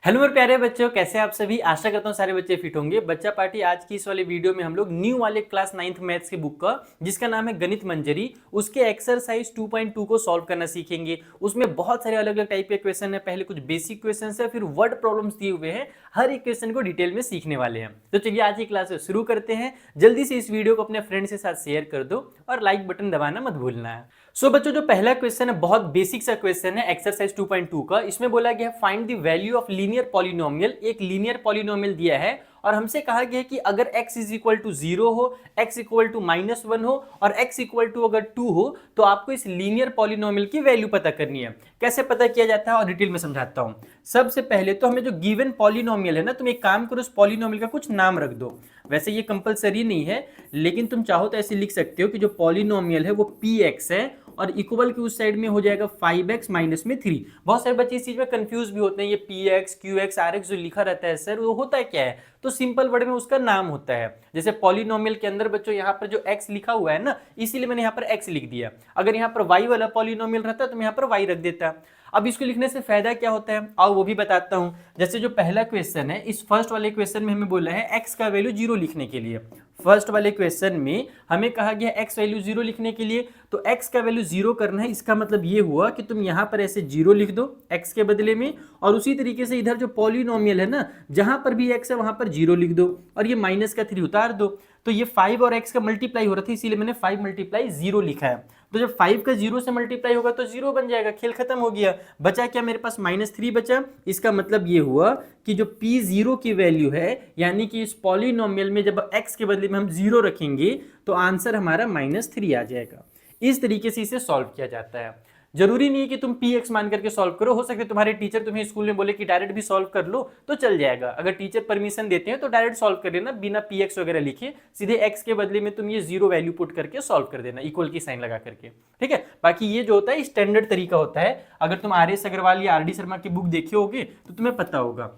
Hello मेरे प्यारे बच्चों, कैसे आप सभी। आशा करता हूँ सारे बच्चे फिट होंगे। बच्चा पार्टी आज की इस वाले वीडियो में हम लोग न्यू वाले क्लास 9th मैथ्स की बुक का, जिसका नाम है गणित मंजरी, उसके एक्सरसाइज 2.2 को सॉल्व करना सीखेंगे। उसमें बहुत सारे अलग अलग टाइप के क्वेश्चन है। पहले कुछ बेसिक क्वेश्चन है, फिर वर्ड प्रॉब्लम्स दिए हुए हैं। हर एक क्वेश्चन को डिटेल में सीखने वाले हैं। तो चलिए आज की क्लास शुरू करते हैं। जल्दी से इस वीडियो को अपने फ्रेंड्स के साथ शेयर कर दो और लाइक बटन दबाना मत भूलना है। बच्चों, जो पहला क्वेश्चन है बहुत बेसिक सा क्वेश्चन है एक्सरसाइज 2.2 का। इसमें बोला गया है find the value of linear polynomial. एक लीनियर पॉलिनोमियल दिया है और हमसे कहा गया है कि अगर x इज इक्वल टू 0 हो, x इक्वल टू -1 हो और x इक्वल टू अगर 2 हो तो आपको इस लीनियर पॉलिनोमियल की वैल्यू पता करनी है। कैसे पता किया जाता है और डिटेल में समझाता हूं। सबसे पहले तो हमें जो गिवन पॉलिनोमियल है ना, तुम एक काम करो, उस पॉलिनोमियल का कुछ नाम रख दो। वैसे ये कंपलसरी नहीं है, लेकिन तुम चाहो तो ऐसे लिख सकते हो कि जो पॉलिनोमियल है वो px है और इक्वल के उस साइड में हो जाएगा 5x माइनस में 3। बहुत सारे बच्चे इस चीज में कंफ्यूज भी होते हैं, ये px qx rx जो लिखा रहता है सर वो होता है क्या है। तो सिंपल वर्ड में उसका नाम होता है। जैसे पॉलिनोमियल के अंदर बच्चों यहाँ पर जो x लिखा हुआ है ना, इसीलिए मैंने यहाँ पर x लिख दिया। अगर यहाँ पर y वाला पॉलिनोमियल रहता तो मैं यहाँ पर y रख देता। अब इसको लिखने से फायदा क्या होता है आओ वो भी बताता हूं। जैसे जो पहला क्वेश्चन है, इस फर्स्ट वाले क्वेश्चन में हमें बोला है x का वैल्यू 0 लिखने के लिए। फर्स्ट वाले क्वेश्चन में हमें कहा गया x वैल्यू 0 लिखने के लिए, तो x का वैल्यू 0 करना है। इसका मतलब ये हुआ कि तुम यहां पर ऐसे 0 लिख दो x के बदले में, और उसी तरीके से इधर जो पॉलिनोमियल है ना, जहां पर भी x है वहां पर 0 लिख दो और ये माइनस का 3 उतार दो। तो ये 5 और x का मल्टीप्लाई हो रहा था, इसीलिए मैंने 5 मल्टीप्लाई 0 लिखा है। तो जब 5 का 0 से मल्टीप्लाई होगा तो 0 बन जाएगा, खेल खत्म हो गया। बचा क्या मेरे पास, -3 बचा। इसका मतलब ये हुआ कि जो p0 की वैल्यू है, यानी कि इस पॉलिनोमियल में जब x के बदले में हम 0 रखेंगे तो आंसर हमारा -3 आ जाएगा। इस तरीके से इसे सॉल्व किया जाता है। जरूरी नहीं है कि तुम px मान करके सॉल्व करो, हो सकता है तुम्हारे टीचर तुम्हें स्कूल में बोले कि डायरेक्ट भी सॉल्व कर लो तो चल जाएगा। अगर टीचर परमिशन देते हैं तो डायरेक्ट सॉल्व कर लेना बिना px वगैरह लिखे, सीधे x के बदले में तुम ये 0 वैल्यू पुट करके सॉल्व कर देना, इक्वल की साइन लगा करके। ठीक है, बाकी ये जो होता है स्टैंडर्ड तरीका होता है। अगर तुम RS अग्रवाल या RD शर्मा की बुक देखे होगे तो तुम्हें पता होगा।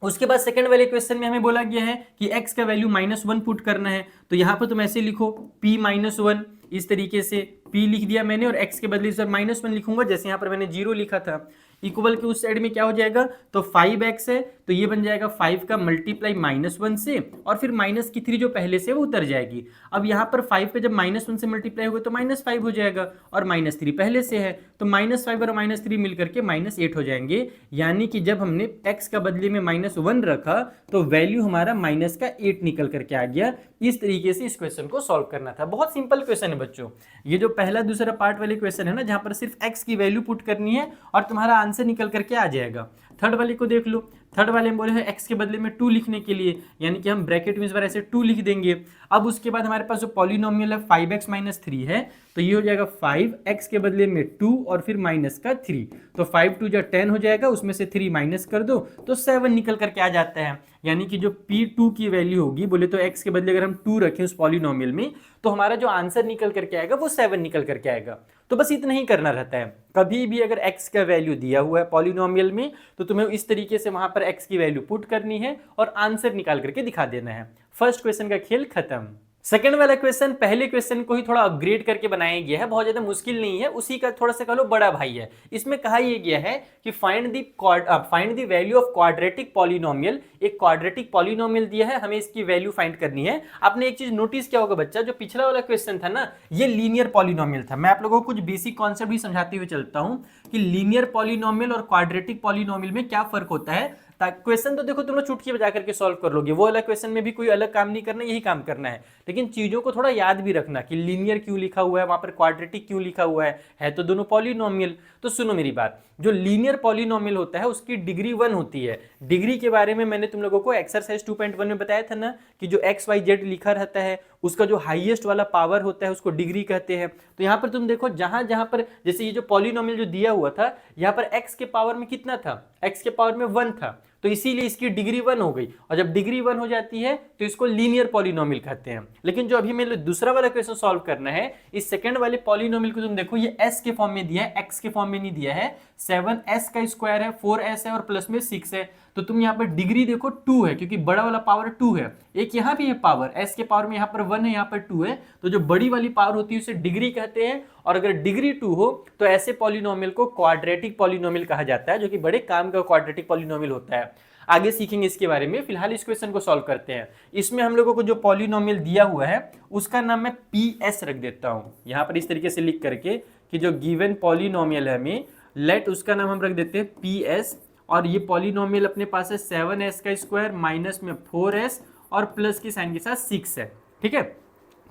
उसके बाद सेकंड वाले क्वेश्चन में हमें बोला गया है कि x का वैल्यू -1 पुट करना है। तो यहां पर तुम ऐसे लिखो p-1, इस तरीके से p लिख दिया मैंने और x के बदले सर -1 लिखूंगा, जैसे यहां पर मैंने 0 लिखा था। इक्वल के उस साइड में क्या हो जाएगा, तो 5x है तो ये बन जाएगा 5 का मल्टीप्लाई -1 से, और फिर माइनस की 3 जो पहले से वो उतर जाएगी। अब यहाँ पर 5 का जब -1 से मल्टीप्लाई होगा तो -5 हो जाएगा, और -3 पहले से है तो -5 और -3 मिलकर के -8 हो जाएंगे। यानी कि जब हमने x का बदले में -1 रखा तो वैल्यू हमारा -8 निकल करके आ गया। इस तरीके से इस क्वेश्चन को सॉल्व करना था। बहुत सिंपल क्वेश्चन है बच्चों। ये जो पहला दूसरा पार्ट वाले क्वेश्चन है ना, जहां पर सिर्फ x की वैल्यू पुट करनी है और तुम्हारा आंसर निकल करके आ जाएगा। थर्ड वाले को देख लो। थर्ड वाले में बोले हैं x के बदले में 2 लिखने के लिए, यानी कि हम ब्रैकेट में इस बार ऐसे 2 लिख देंगे। अब उसके बाद हमारे पास जो पॉलिनोमियल है 5x - 3 है, तो ये हो जाएगा 5x के बदले में 2 और फिर -3। तो 5 2 जा 10 हो जाएगा, उसमें से 3 माइनस कर दो तो 7 निकल करके आ जाता है। यानी कि जो p2 की वैल्यू होगी, बोले तो x के बदले अगर हम 2 रखें उस पॉलिनोमियल में, तो हमारा जो आंसर निकल करके आएगा वो 7 निकल करके आएगा। तो बस इतना ही करना रहता है। कभी भी अगर x का वैल्यू दिया हुआ है पॉलिनोमियल में, तो तुम्हें इस तरीके से वहां पर x की वैल्यू पुट करनी है और आंसर निकाल करके दिखा देना है। फर्स्ट क्वेश्चन का खेल खत्म। सेकंड वाला क्वेश्चन पहले क्वेश्चन को ही थोड़ा अपग्रेड करके बनाया गया है, बहुत ज्यादा मुश्किल नहीं है, उसी का थोड़ा सा कह लो बड़ा भाई है। इसमें कहा यह गया है कि find the value of quadratic polynomial. एक क्वाड्रेटिक पॉलिनोमियल दिया है, हमें इसकी वैल्यू फाइंड करनी है। आपने एक चीज नोटिस किया होगा बच्चा, जो पिछला वाला क्वेश्चन था ना, ये लीनियर पॉलिनोमियल था। मैं आप लोगों को कुछ बेसिक कॉन्सेप्ट भी समझाते हुए चलता हूं कि लीनियर पॉलिनोमियल और क्वाड्रेटिक पॉलिनोमियल में क्या फर्क होता है। क्वेश्चन तो देखो तुम लोग चुटकी बजा करके सॉल्व कर लोगे, वो वाला क्वेश्चन में भी कोई अलग काम नहीं करना, यही काम करना है। लेकिन चीजों को थोड़ा याद भी रखना कि लीनियर क्यों लिखा हुआ है, वहां पर क्वाड्रेटिक क्यों लिखा हुआ है तो दोनों पॉलिनोमियल। तो सुनो मेरी बात, जो लीनियर पॉलिनोमियल होता है उसकी डिग्री 1 होती है। डिग्री के बारे में मैंने तुम लोगों को एक्सरसाइज 2.1 में बताया था ना, कि जो x y z लिखा रहता है उसका जो हाईएस्ट वाला पावर होता है उसको डिग्री कहते हैं। तो यहाँ पर तुम देखो, जहां जहां पर जैसे ये जो पॉलिनोमियल जो दिया हुआ था, यहाँ पर x के पावर में कितना था, x के पावर में 1 था, तो इसीलिए इसकी डिग्री 1 हो गई। और जब डिग्री 1 हो जाती है तो इसको लीनियर पॉलिनोमियल कहते हैं। लेकिन जो अभी मेरे दूसरा वाला क्वेश्चन सॉल्व करना है, इस सेकंड वाले पॉलिनोमियल को तुम देखो, ये s के फॉर्म में दिया है, x के फॉर्म में नहीं दिया है। 7s का स्क्वायर है, 4s है और प्लस में 6 है। तो तुम यहाँ पर डिग्री देखो 2 है, क्योंकि बड़ा वाला पावर 2 है। एक यहाँ भी है पावर, s के पावर में यहाँ पर 1 है, यहाँ पर 2 है। तो जो बड़ी वाली पावर होती है उसे डिग्री कहते हैं। और अगर डिग्री 2 हो तो ऐसे पॉलिनोमियल को क्वाड्रेटिक पॉलिनोमियल कहा जाता है, जो कि बड़े काम का क्वाड्रेटिक पॉलिनोमियल होता है। है, आगे सीखेंगे इसके बारे में। फिलहाल इस क्वेश्चन को सॉल्व करते हैं। इसमें हम लोगों को जो पॉलिनोमियल दिया हुआ है उसका नाम मैं PS रख देता हूँ यहाँ पर, इस तरीके से लिख करके कि जो गिवन पॉलिनोमियल है हमें, लेट उसका नाम हम रख देते हैं PS। और ये पॉलिनोमियल अपने पास है 7s का स्क्वायर माइनस में 4s और प्लस की साइन के साथ 6 है। ठीक है,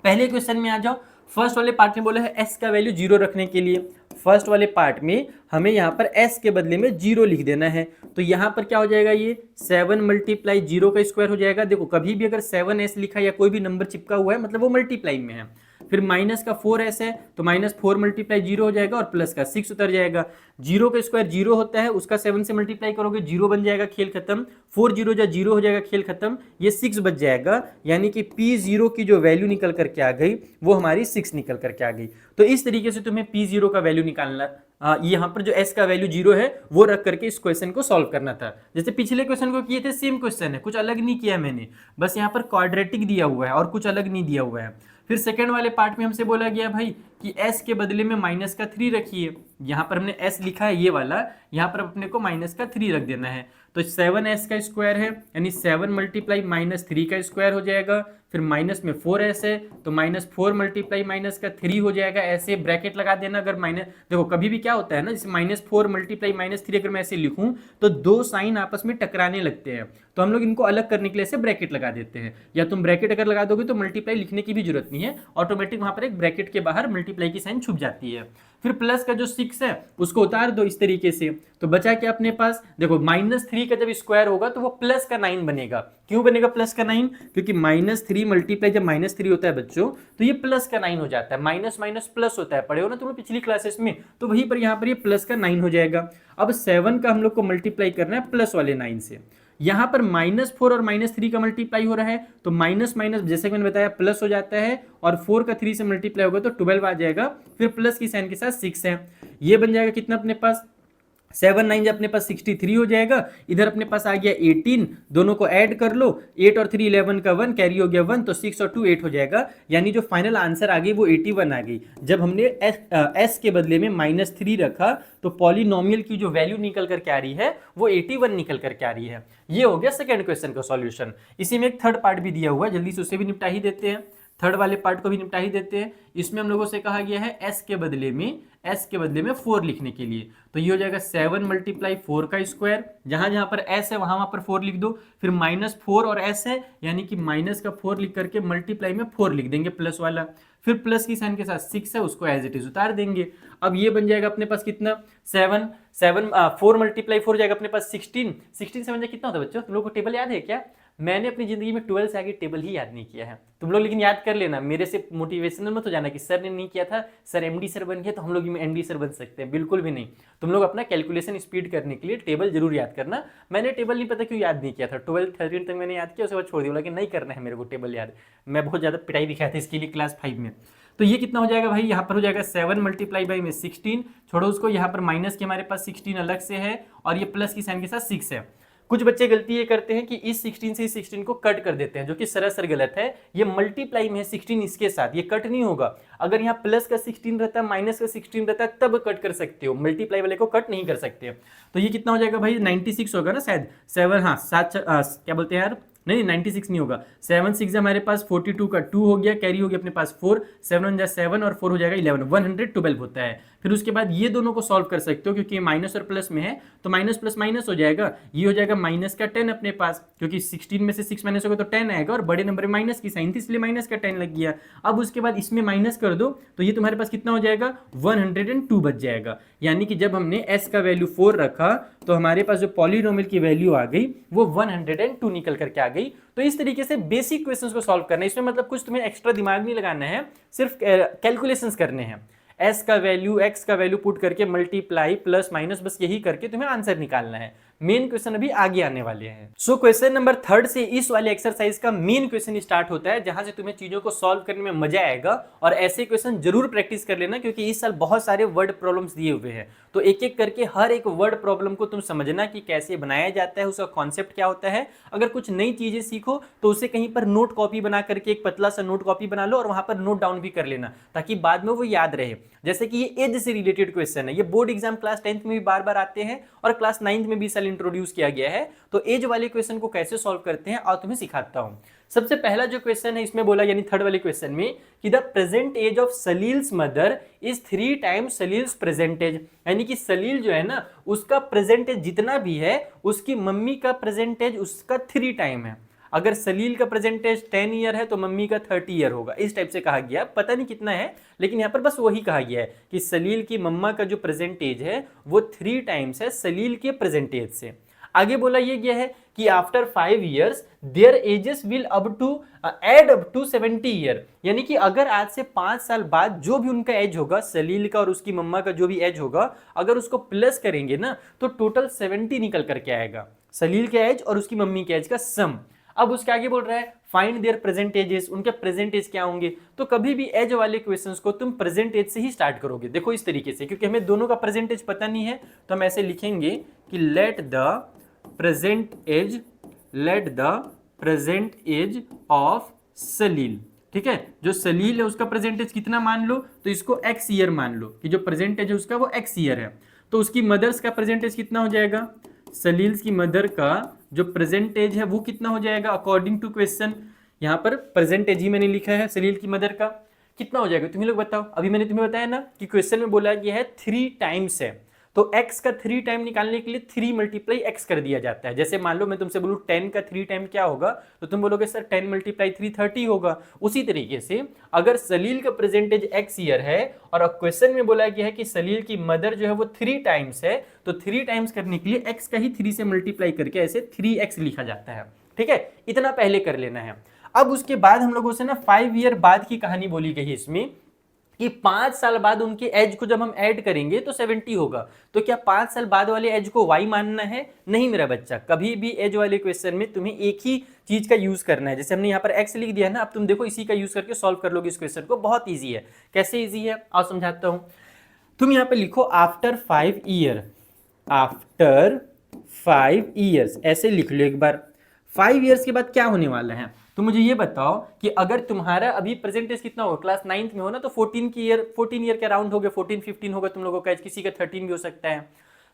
पहले क्वेश्चन में आ जाओ। फर्स्ट वाले पार्ट में बोला है s का वैल्यू 0 रखने के लिए। फर्स्ट वाले पार्ट में हमें यहाँ पर s के बदले में 0 लिख देना है। तो यहाँ पर क्या हो जाएगा, ये 7 मल्टीप्लाई 0 का स्क्वायर हो जाएगा। देखो कभी भी अगर 7s लिखा या कोई भी नंबर चिपका हुआ है मतलब वो मल्टीप्लाई में है। फिर माइनस का 4s है तो माइनस 4 मल्टीप्लाई 0 हो जाएगा और प्लस का 6 उतर जाएगा। 0 का स्क्वायर 0 होता है, उसका 7 से मल्टीप्लाई करोगे 0 बन जाएगा, खेल खत्म। 4 0 जा 0 हो जाएगा, खेल खत्म। ये 6 बच जाएगा, यानी कि P0 की जो वैल्यू निकल करके आ गई वो हमारी 6 निकल करके आ गई। तो इस तरीके से तुम्हें P0 का वैल्यू निकालना, यहाँ पर जो s का वैल्यू 0 है वो रख करके इस क्वेश्चन को सॉल्व करना था। जैसे पिछले क्वेश्चन को किए थे सेम क्वेश्चन है, कुछ अलग नहीं किया मैंने, बस यहाँ पर क्वाड्रेटिक दिया हुआ है और कुछ अलग नहीं दिया हुआ है। फिर सेकंड वाले पार्ट में हमसे बोला गया भाई कि s के बदले में माइनस का 3 रखिए। यहाँ पर हमने s लिखा है ये वाला, यहाँ पर अपने को माइनस का 3 रख देना है। तो 7s का स्क्वायर है यानी 7 मल्टीप्लाई माइनस 3 का स्क्वायर हो जाएगा। फिर माइनस में 4s है तो माइनस 4 मल्टीप्लाई माइनस का 3 हो जाएगा। ऐसे ब्रैकेट लगा देना। अगर माइनस, देखो कभी भी क्या होता है ना, जैसे माइनस 4 मल्टीप्लाई माइनस 3 अगर मैं ऐसे लिखूं तो दो साइन आपस में टकराने लगते हैं, तो हम लोग इनको अलग करने के लिए ऐसे ब्रैकेट लगा देते हैं। या तुम ब्रैकेट अगर लगा दोगे तो मल्टीप्लाई लिखने की भी जरूरत नहीं है, ऑटोमेटिक वहां पर एक ब्रैकेट के बाहर मल्टीप्लाई की साइन छुप जाती है। फिर प्लस का जो 6 है उसको उतार दो इस तरीके से। तो बचा क्या अपने पास, देखो -3 का जब स्क्वायर होगा तो वो प्लस का 9 बनेगा। क्यों बनेगा प्लस का 9? क्योंकि -3 मल्टीप्लाई जब -3 होता है बच्चों तो ये प्लस का 9 हो जाता है। माइनस माइनस प्लस होता है, पढ़े हो ना तुम लोग पिछली क्लासेस में, तो वहीं पर यहाँ पर ये प्लस का 9 हो जाएगा। अब 7 का हम लोग को मल्टीप्लाई करना है प्लस वाले 9 से। यहाँ पर -4 और -3 का मल्टीप्लाई हो रहा है तो माइनस माइनस जैसे कि मैंने बताया प्लस हो जाता है, और 4 का 3 से मल्टीप्लाई होगा तो 12 आ जाएगा। फिर प्लस की साइन के साथ 6 है, ये बन जाएगा कितना अपने पास 7 9 जब अपने पास 63 हो जाएगा। इधर अपने पास आ गया 18, दोनों को ऐड कर लो, 8 और 3 11 का 1 कैरी हो गया 1, तो 6 और 2 8 हो जाएगा। यानी जो फाइनल आंसर आ गई वो 81 आ गई। जब हमने s के बदले में -3 रखा तो पॉलिनोमियल की जो वैल्यू निकल करके आ रही है वो 81 निकल करके आ रही है। ये हो गया सेकंड क्वेश्चन का सॉल्यूशन। इसी में एक थर्ड पार्ट भी दिया हुआ है, जल्दी से उसे भी निपटा ही देते हैं। थर्ड वाले पार्ट को भी निपटा ही देते हैं। इसमें हम लोगों से कहा गया है s के बदले में 4 लिखने के लिए। तो ये हो जाएगा 7 मल्टीप्लाई 4 का स्क्वायर, जहां जहां पर s है वहां पर 4 लिख दो। फिर -4 और s है यानी कि माइनस का 4 लिख करके मल्टीप्लाई में 4 लिख देंगे प्लस वाला। फिर प्लस की साइन के साथ 6 है, उसको एज इट इज उतार देंगे। अब ये बन जाएगा अपने पास कितना 4 मल्टीप्लाई 4 जाएगा अपने पास 16 से बन जाए कितना होता है बच्चों? तुम लोग को टेबल याद है क्या? मैंने अपनी जिंदगी में 12 से आगे टेबल ही याद नहीं किया है। तुम लोग लेकिन याद कर लेना, मेरे से मोटिवेशनल मत हो जाना कि सर ने नहीं किया था, सर एमडी सर बन गया तो हम लोग भी एमडी सर बन सकते हैं। बिल्कुल भी नहीं। तुम लोग अपना कैलकुलेशन स्पीड करने के लिए टेबल जरूर याद करना। मैंने टेबल नहीं पता क्यों याद नहीं किया था, 12 13 तक मैंने याद किया, उसके बाद छोड़ दिया, लेकिन नहीं करना है मेरे को टेबल याद। मैं बहुत ज़्यादा पिटाई दिखाया था इसके लिए क्लास 5 में। तो ये कितना हो जाएगा भाई, यहाँ पर हो जाएगा 7 मल्टीप्लाई बाई में 16, छोड़ो उसको, यहाँ पर माइनस के हमारे पास 16 अलग से है और ये प्लस की साइन के साथ 6 है। कुछ बच्चे गलती ये करते हैं कि इस 16 से इस 16 को कट कर देते हैं, जो कि सरासर गलत है। ये मल्टीप्लाई में है 16 इसके साथ, ये कट नहीं होगा। अगर यहाँ प्लस का 16 रहता है माइनस का 16 रहता है तब कट कर सकते हो, मल्टीप्लाई वाले को कट नहीं कर सकते। तो ये कितना हो जाएगा भाई 96 होगा ना शायद, 7 हाँ 7 क्या बोलते हैं यार, नहीं 96 नहीं होगा, 7 6 हमारे पास 42 का 2 हो गया, कैरी हो गया अपने पास 4, 7 1 7 और 4 हो जाएगा 11, 112 होता है। फिर उसके बाद ये दोनों को सॉल्व कर सकते हो क्योंकि ये माइनस और प्लस में है तो माइनस प्लस माइनस हो जाएगा। ये हो जाएगा माइनस का 10 अपने पास, क्योंकि 16 में से 6 माइनस होगा तो 10 आएगा और बड़े नंबर में माइनस की साइन थी इसलिए माइनस का 10 लग गया। अब उसके बाद इसमें माइनस कर दो तो ये तुम्हारे पास कितना हो जाएगा 102 बच जाएगा। यानी कि जब हमने s का वैल्यू 4 रखा तो हमारे पास जो पॉलिनोमियल की वैल्यू आ गई वो 102 निकल करके आ गई। तो इस तरीके से बेसिक क्वेश्चंस को सॉल्व करना है, इसमें मतलब कुछ तुम्हें एक्स्ट्रा दिमाग नहीं लगाना है, सिर्फ कैलकुलेशंस करने हैं। s का वैल्यू x का वैल्यू पुट करके मल्टीप्लाई प्लस माइनस बस यही करके तुम्हें आंसर निकालना है। मेन क्वेश्चन अभी आगे आने वाले हैं। सो क्वेश्चन नंबर 3 से इस वाले एक्सरसाइज का मेन क्वेश्चन स्टार्ट होता है, जहां से तुम्हें चीजों को सॉल्व करने में मजा आएगा। और ऐसे क्वेश्चन जरूर प्रैक्टिस कर लेना क्योंकि इस साल बहुत सारे वर्ड प्रॉब्लम्स दिए हुए हैं, तो एक एक करके हर एक वर्ड प्रॉब्लम को तुम समझना कि कैसे बनाया जाता है, उसका कॉन्सेप्ट क्या होता है। अगर कुछ नई चीजें सीखो तो उसे कहीं पर नोट कॉपी बना करके एक पतला सा नोट कॉपी बना लो और वहां पर नोट डाउन भी कर लेना ताकि बाद में वो याद रहे। जैसे कि ये एज से रिलेटेड क्वेश्चन है, ये बोर्ड एग्जाम क्लास 10th में भी बार बार आते हैं और क्लास 9th में भी साल इंट्रोड्यूस किया गया है। तो एज वाले क्वेश्चन को कैसे सॉल्व करते हैं और तुम्हें सिखाता हूं। सबसे पहला जो क्वेश्चन है इसमें बोला, यानी थर्ड वाले क्वेश्चन में, कि the present age of Salil's mother is 3 times Salil's present age, यानी कि सलील जो है ना उसका प्रेजेंट एज जितना भी है उसकी मम्मी का प्रेजेंट एज उसका 3 टाइम है। अगर सलील का प्रेजेंटेज 10 ईयर है तो मम्मी का 30 ईयर होगा, इस टाइप से कहा गया। पता नहीं कितना है, लेकिन यहाँ पर बस वही कहा गया है कि सलील की मम्मा का जो प्रेजेंटेज है वो 3 टाइम्स है सलील के प्रेजेंटेज से। आगे बोला ये गया है कि after 5 years their ages will add up to 70 year, यानी कि अगर आज से 5 साल बाद जो भी उनका एज होगा, सलील का और उसकी मम्मा का जो भी एज होगा, अगर उसको प्लस करेंगे ना तो टोटल 70 निकल करके आएगा, सलील के एज और उसकी मम्मी के एज का सम। अब उसके आगे बोल रहा है फाइंड देयर प्रेजेंट एजेस, उनके प्रेजेंट एज क्या होंगे। तो कभी भी एज वाले क्वेश्चंस को तुम प्रेजेंट एज से ही स्टार्ट करोगे, देखो इस तरीके से, क्योंकि हमें दोनों का प्रेजेंट एज पता नहीं है तो हम ऐसे लिखेंगे कि let the present age of Salil. ठीक है, जो सलील है उसका प्रेजेंट एज कितना मान लो, तो इसको x ईयर मान लो कि जो प्रेजेंट एज है उसका वो x ईयर है। तो उसकी मदर्स का प्रेजेंट एज कितना हो जाएगा, सलील्स की मदर का जो प्रेजेंट एज है वो कितना हो जाएगा अकॉर्डिंग टू क्वेश्चन। यहाँ पर प्रेजेंट एज ही मैंने लिखा है सलील की मदर का, कितना हो जाएगा तुम्हें लोग बताओ। अभी मैंने तुम्हें बताया ना कि क्वेश्चन में बोला गया है 3 टाइम्स है, तो x का 3 टाइम निकालने के लिए 3 मल्टीप्लाई x कर दिया जाता है। जैसे मान लो मैं तुमसे बोलूँ 10 का 3 टाइम क्या होगा, तो तुम बोलोगे सर 10 मल्टीप्लाई 3 30 होगा। उसी तरीके से अगर सलील का प्रेजेंटेज x ईयर है और क्वेश्चन में बोला गया है कि सलील की मदर जो है वो 3 टाइम्स है, तो 3 टाइम्स करने के लिए x का ही 3 से मल्टीप्लाई करके ऐसे 3x लिखा जाता है। ठीक है, इतना पहले कर लेना है। अब उसके बाद हम लोगों से ना 5 ईयर बाद की कहानी बोली गई है इसमें कि 5 साल बाद उनके एज को जब हम ऐड करेंगे तो 70 होगा। तो क्या 5 साल बाद वाले एज को y मानना है? नहीं मेरा बच्चा, कभी भी एज वाले क्वेश्चन में तुम्हें एक ही चीज का यूज करना है। जैसे हमने यहाँ पर x लिख दिया है ना, अब तुम देखो इसी का यूज करके सॉल्व कर लोगे इस क्वेश्चन को। बहुत ईजी है। कैसे ईजी है आओ समझाता हूँ। तुम यहाँ पे लिखो आफ्टर 5 ईयर, आफ्टर 5 ईयर्स ऐसे लिख लो एक बार। 5 ईयर्स के बाद क्या होने वाला है, तो मुझे ये बताओ कि अगर तुम्हारा अभी प्रेजेंटेज कितना होगा, क्लास 9th में हो ना, तो 14 ईयर के अराउंड हो गए, 14 15 होगा तुम लोगों का एज, किसी का 13 भी हो सकता है।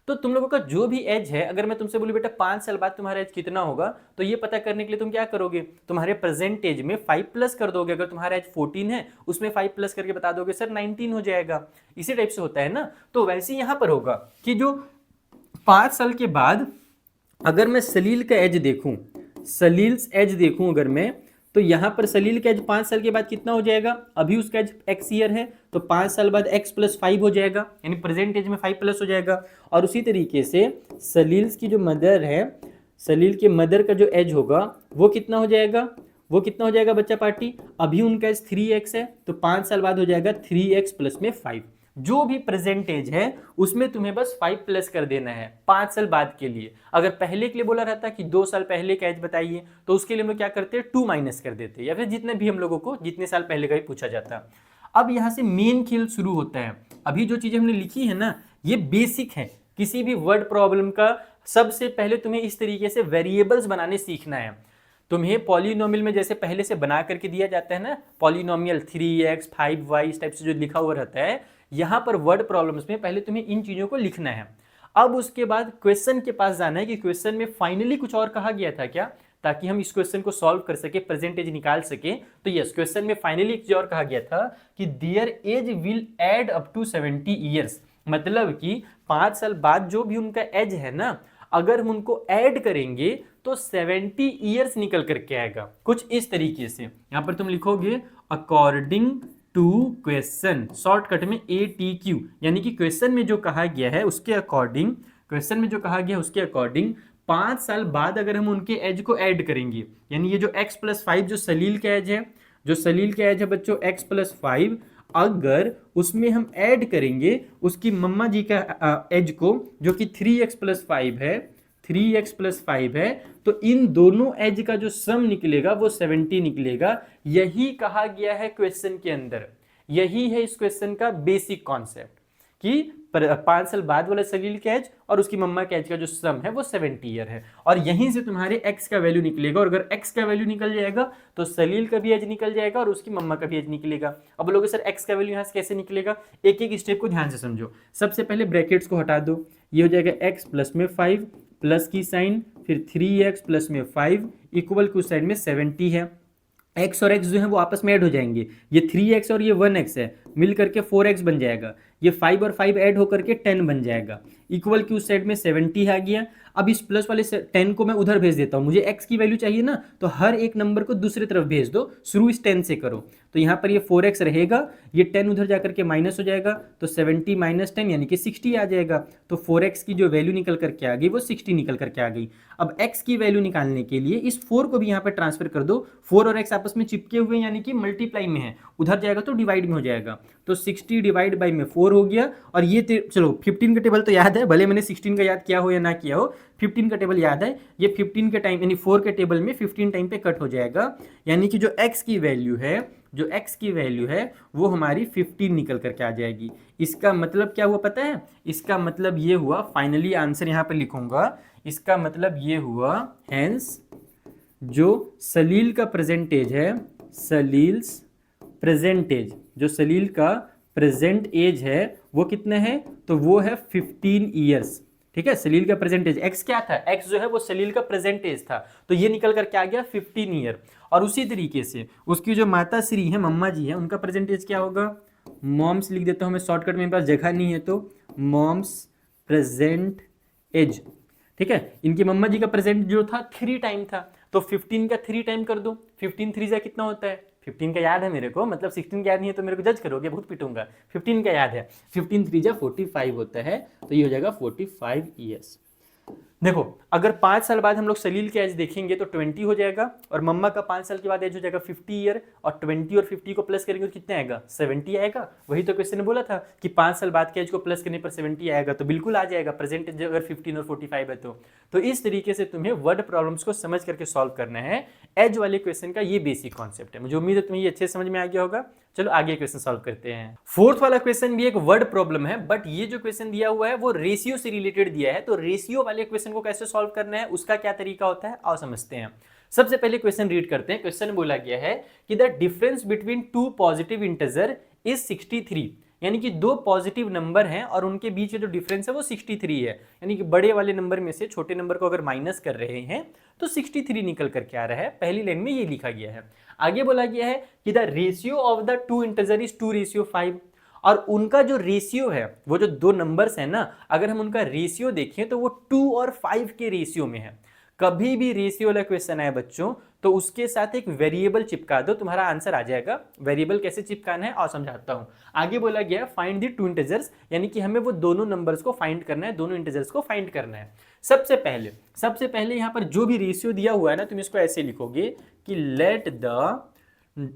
तो तुम लोगों का जो भी एज है, अगर मैं तुमसे बोलूं बेटा 5 साल बाद तुम्हारा एज कितना होगा, तो ये पता करने के लिए तुम क्या करोगे, तुम्हारे प्रेजेंट एज में 5 प्लस कर दोगे। अगर तुम्हारा एज 14 है उसमें 5 प्लस करके बता दोगे सर 19 हो जाएगा। इसी टाइप से होता है ना। तो वैसे यहां पर होगा कि जो 5 साल के बाद अगर मैं सलील का एज देखूं, सलील्स एज देखूं अगर मैं, तो यहां पर सलील का एज 5 साल के बाद कितना हो जाएगा, अभी उसका एज x ईयर है तो 5 साल बाद x प्लस 5 हो जाएगा, यानी प्रेजेंट एज में 5 प्लस हो जाएगा। और उसी तरीके से सलील्स की जो मदर है, सलील के मदर का जो एज होगा वो कितना हो जाएगा, वो कितना हो जाएगा बच्चा पार्टी, अभी उनका एज 3x है तो 5 साल बाद हो जाएगा 3x प्लस में 5। जो भी प्रेजेंट एज है उसमें तुम्हें बस 5 प्लस कर देना है 5 साल बाद के लिए। अगर पहले के लिए बोला रहता कि 2 साल पहले का एज बताइए, तो उसके लिए हम लोग क्या करते हैं 2 माइनस कर देते, या फिर जितने भी हम लोगों को जितने साल पहले का भी पूछा जाता। अब यहाँ से मेन खेल शुरू होता है। अभी जो चीजें हमने लिखी है ना ये बेसिक है किसी भी वर्ड प्रॉब्लम का। सबसे पहले तुम्हें इस तरीके से वेरिएबल्स बनाने सीखना है। तुम्हें पॉलिनोमियल में जैसे पहले से बना करके दिया जाता है ना, पॉलिनोमियल 3x 5y इस टाइप से जो लिखा हुआ रहता है, यहां पर वर्ड प्रॉब्लम्स में पहले तुम्हें इन चीजों को लिखना है। अब उसके बाद क्वेश्चन के पास जाना है कि क्वेश्चन में फाइनली कुछ और कहा गया था क्या, ताकि हम इस क्वेश्चन को सॉल्व कर सके, प्रेजेंटेज निकाल सके। तो यस, क्वेश्चन में फाइनली एक चीज और कहा गया था कि their age will add up to 70 years, मतलब कि 5 साल बाद जो भी उनका एज है ना, अगर हम उनको ऐड करेंगे तो 70 ईयर्स निकल करके आएगा। कुछ इस तरीके से यहां पर तुम लिखोगे अकॉर्डिंग टू क्वेश्चन, शॉर्टकट में ATQ, यानी कि क्वेश्चन में जो कहा गया है उसके अकॉर्डिंग, क्वेश्चन में जो कहा गया है उसके अकॉर्डिंग 5 साल बाद अगर हम उनके एज को ऐड करेंगे, यानी ये जो x प्लस 5 जो सलील का एज है, जो सलील का एज है बच्चों x प्लस 5, अगर उसमें हम ऐड करेंगे उसकी मम्मा जी का एज को जो कि 3x प्लस 5 है, 3x प्लस 5 है, तो इन दोनों एज का जो सम निकलेगा वो 70 निकलेगा। यही कहा गया है क्वेश्चन के अंदर, यही है इस क्वेश्चन का बेसिक कॉन्सेप्ट कि 5 साल बाद वाला सलील का एज और उसकी मम्मा के एज का जो सम है वो 70 ईयर है। और यहीं से तुम्हारे x का वैल्यू निकलेगा, और अगर x का वैल्यू निकल जाएगा तो सलील का भी एज निकल जाएगा और उसकी मम्मा का भी एज निकलेगा। अब बोलोगे सर x का वैल्यू यहाँ से कैसे निकलेगा, एक एक स्टेप को ध्यान से समझो। सबसे पहले ब्रैकेट्स को हटा दो, ये हो जाएगा x प्लस में 5 प्लस की साइन, फिर 3x प्लस में 5 इक्वल की उस साइड में 70 है। x और x जो है वो आपस में ऐड हो जाएंगे, ये 3x और ये 1x है, मिल करके 4x बन जाएगा, ये 5 और 5 ऐड होकर के 10 बन जाएगा, इक्वल की उस साइड में 70 आ गया। अब इस प्लस वाले 10 को मैं उधर भेज देता हूँ, मुझे x की वैल्यू चाहिए ना, तो हर एक नंबर को दूसरी तरफ भेज दो, शुरू इस 10 से करो। तो यहाँ पर ये 4x रहेगा, ये 10 उधर जाकर के माइनस हो जाएगा, तो 70 माइनस 10 यानी कि 60 आ जाएगा। तो 4x की जो वैल्यू निकल करके आ गई वो 60 निकल करके आ गई। अब x की वैल्यू निकालने के लिए इस 4 को भी यहाँ पर ट्रांसफर कर दो, 4 और x आपस में चिपके हुए यानी कि मल्टीप्लाई में है, उधर जाएगा तो डिवाइड में हो जाएगा, तो 60 डिवाइड बाई में 4 हो गया। और ये चलो 15 का टेबल तो याद है, भले मैंने 16 का याद किया हो या ना किया हो, 15 का टेबल याद है। ये 15 के टाइम यानी 4 के टेबल में 15 टाइम पे कट हो जाएगा, यानी कि जो x की वैल्यू है, जो x की वैल्यू है वो हमारी 15 निकल करके आ जाएगी। इसका मतलब क्या हुआ पता है, इसका मतलब ये हुआ, फाइनली आंसर यहाँ पे लिखूंगा, इसका मतलब ये हुआ हेंस जो सलील का प्रेजेंटेज है, सलील्स प्रेजेंटेज, जो सलील का प्रेजेंट एज है वो कितने है, तो वो है 15 ईयर्स। ठीक है, सलील का प्रेजेंटेज x क्या था, x जो है वो सलील का प्रेजेंट एज था, तो ये निकल करके आ गया 15 ईयर। और उसी तरीके से उसकी जो माता श्री है, मम्मा जी है, उनका प्रेजेंटेज क्या होगा, मॉम्स लिख देता हूं मैं शॉर्टकट, मेरे पास जगह नहीं है तो मॉम्स प्रेजेंट एज। ठीक है, इनकी मम्मा जी का प्रेजेंट जो था 3 टाइम था, तो 15 का 3 टाइम कर दो, 15 3 जा कितना होता है, 15 का याद है मेरे को, मतलब 16 का याद नहीं है तो मेरे को जज करोगे, बहुत पिटूंगा। 15 का याद है, 15 3 जा 45 होता है, तो ये हो जाएगा 45 ईयर्स। देखो अगर 5 साल बाद हम लोग सलील के एज देखेंगे तो 20 हो जाएगा, और मम्मा का 5 साल के बाद एज हो जाएगा 50 ईयर, और 20 और 50 को प्लस करेंगे तो कितना आएगा, 70 आएगा। वही तो क्वेश्चन ने बोला था कि 5 साल बाद के एज को प्लस करने पर 70 आएगा, तो बिल्कुल आ जाएगा प्रेजेंट एज अगर 15 और 45 है तो इस तरीके से तुम्हें वर्ड प्रॉब्लम्स को समझ करके सॉल्व करना है। एज वाले क्वेश्चन का ये बेसिक कॉन्सेप्ट है, मुझे उम्मीद है तुम्हें ये अच्छे समझ में आ गया होगा। चलो आगे क्वेश्चन सॉल्व करते हैं। फोर्थ वाला क्वेश्चन भी एक वर्ड प्रॉब्लम है, बट ये जो क्वेश्चन दिया हुआ है वो रेशियो से रिलेटेड दिया है, तो रेशियो वाले क्वेश्चन को कैसे सॉल्व करना है, उसका क्या तरीका होता है, आओ समझते हैं। सबसे पहले क्वेश्चन रीड करते हैं। क्वेश्चन में बोला गया है कि the difference between two positive integer is 63, यानी कि दो पॉजिटिव नंबर हैं और उनके बीच का जो डिफरेंस है वो 63 है, यानी कि बड़े वाले नंबर में से छोटे नंबर को अगर माइनस कर रहे हैं तो 63 निकल करके आ रहा है। पहली लाइन में ये लिखा गया है। आगे बोला गया है कि the ratio of the two integer is 2:5, और उनका जो रेशियो है, वो जो दो नंबर्स है ना, अगर हम उनका रेशियो देखें तो वो 2 और 5 के रेशियो में है। कभी भी रेशियो वाला क्वेश्चन आए बच्चों तो उसके साथ एक वेरिएबल चिपका दो, तुम्हारा आंसर आ जाएगा। वेरिएबल कैसे चिपकाना है और समझाता हूं। आगे बोला गया फाइंड द टू इंटीजर्स, यानी कि हमें वो दोनों नंबर्स को फाइंड करना है, दोनों इंटीजर्स को फाइंड करना है। सबसे पहले यहां पर जो भी रेशियो दिया हुआ है ना, तुम इसको ऐसे लिखोगे कि लेट द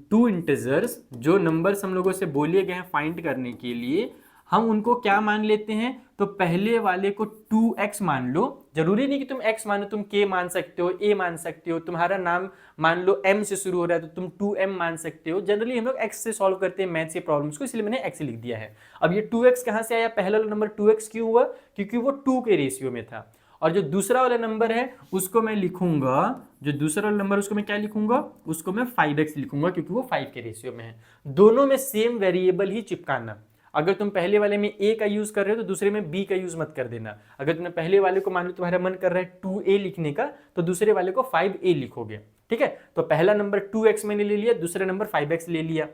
टू इंटीजर्स, जो नंबर्स हम लोगों से बोले गए हैं फाइंड करने के लिए, हम उनको क्या मान लेते हैं, तो पहले वाले को 2x मान लो। जरूरी नहीं कि तुम x मानो, तुम k मान सकते हो, a मान सकते हो, तुम्हारा नाम मान लो m से शुरू हो रहा है तो तुम 2m मान सकते हो। जनरली हम लोग x से सॉल्व करते हैं मैथ्स के प्रॉब्लम्स को, इसलिए मैंने x लिख दिया है। अब ये 2x कहां से आया, पहला नंबर 2x क्यों हुआ, क्योंकि वो 2 के रेशियो में था। और जो दूसरा वाला नंबर है उसको मैं लिखूंगा, जो दूसरा वाला नंबर उसको मैं क्या लिखूंगा, उसको मैं 5x लिखूंगा, क्योंकि वो 5 के रेशियो में है। दोनों में सेम वेरिएबल ही चिपकाना। अगर तुम पहले वाले में a का यूज कर रहे हो तो दूसरे में b का यूज मत कर देना। अगर तुमने पहले वाले को मान लो तुम्हारा मन कर रहा है 2a लिखने का, तो दूसरे वाले को 5a लिखोगे। ठीक है, तो पहला नंबर 2x मैंने ले लिया, दूसरा नंबर 5x ले लिया।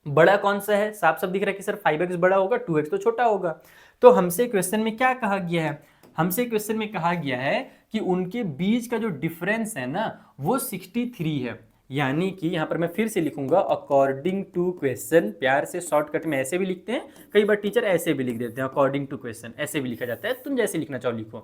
बड़ा कौन सा है, साफ साफ दिख रहा है कि सर 5x बड़ा होगा, 2x तो छोटा होगा। तो हमसे क्वेश्चन में क्या कहा गया है, हमसे क्वेश्चन में कहा गया है कि उनके बीच का जो डिफरेंस है ना वो 63 है। यानी कि यहां पर मैं फिर से लिखूंगा अकॉर्डिंग टू क्वेश्चन, प्यार से शॉर्टकट में ऐसे भी लिखते हैं, कई बार टीचर ऐसे भी लिख देते हैं अकॉर्डिंग टू क्वेश्चन, ऐसे भी लिखा जाता है, तुम जैसे लिखना चाहो लिखो।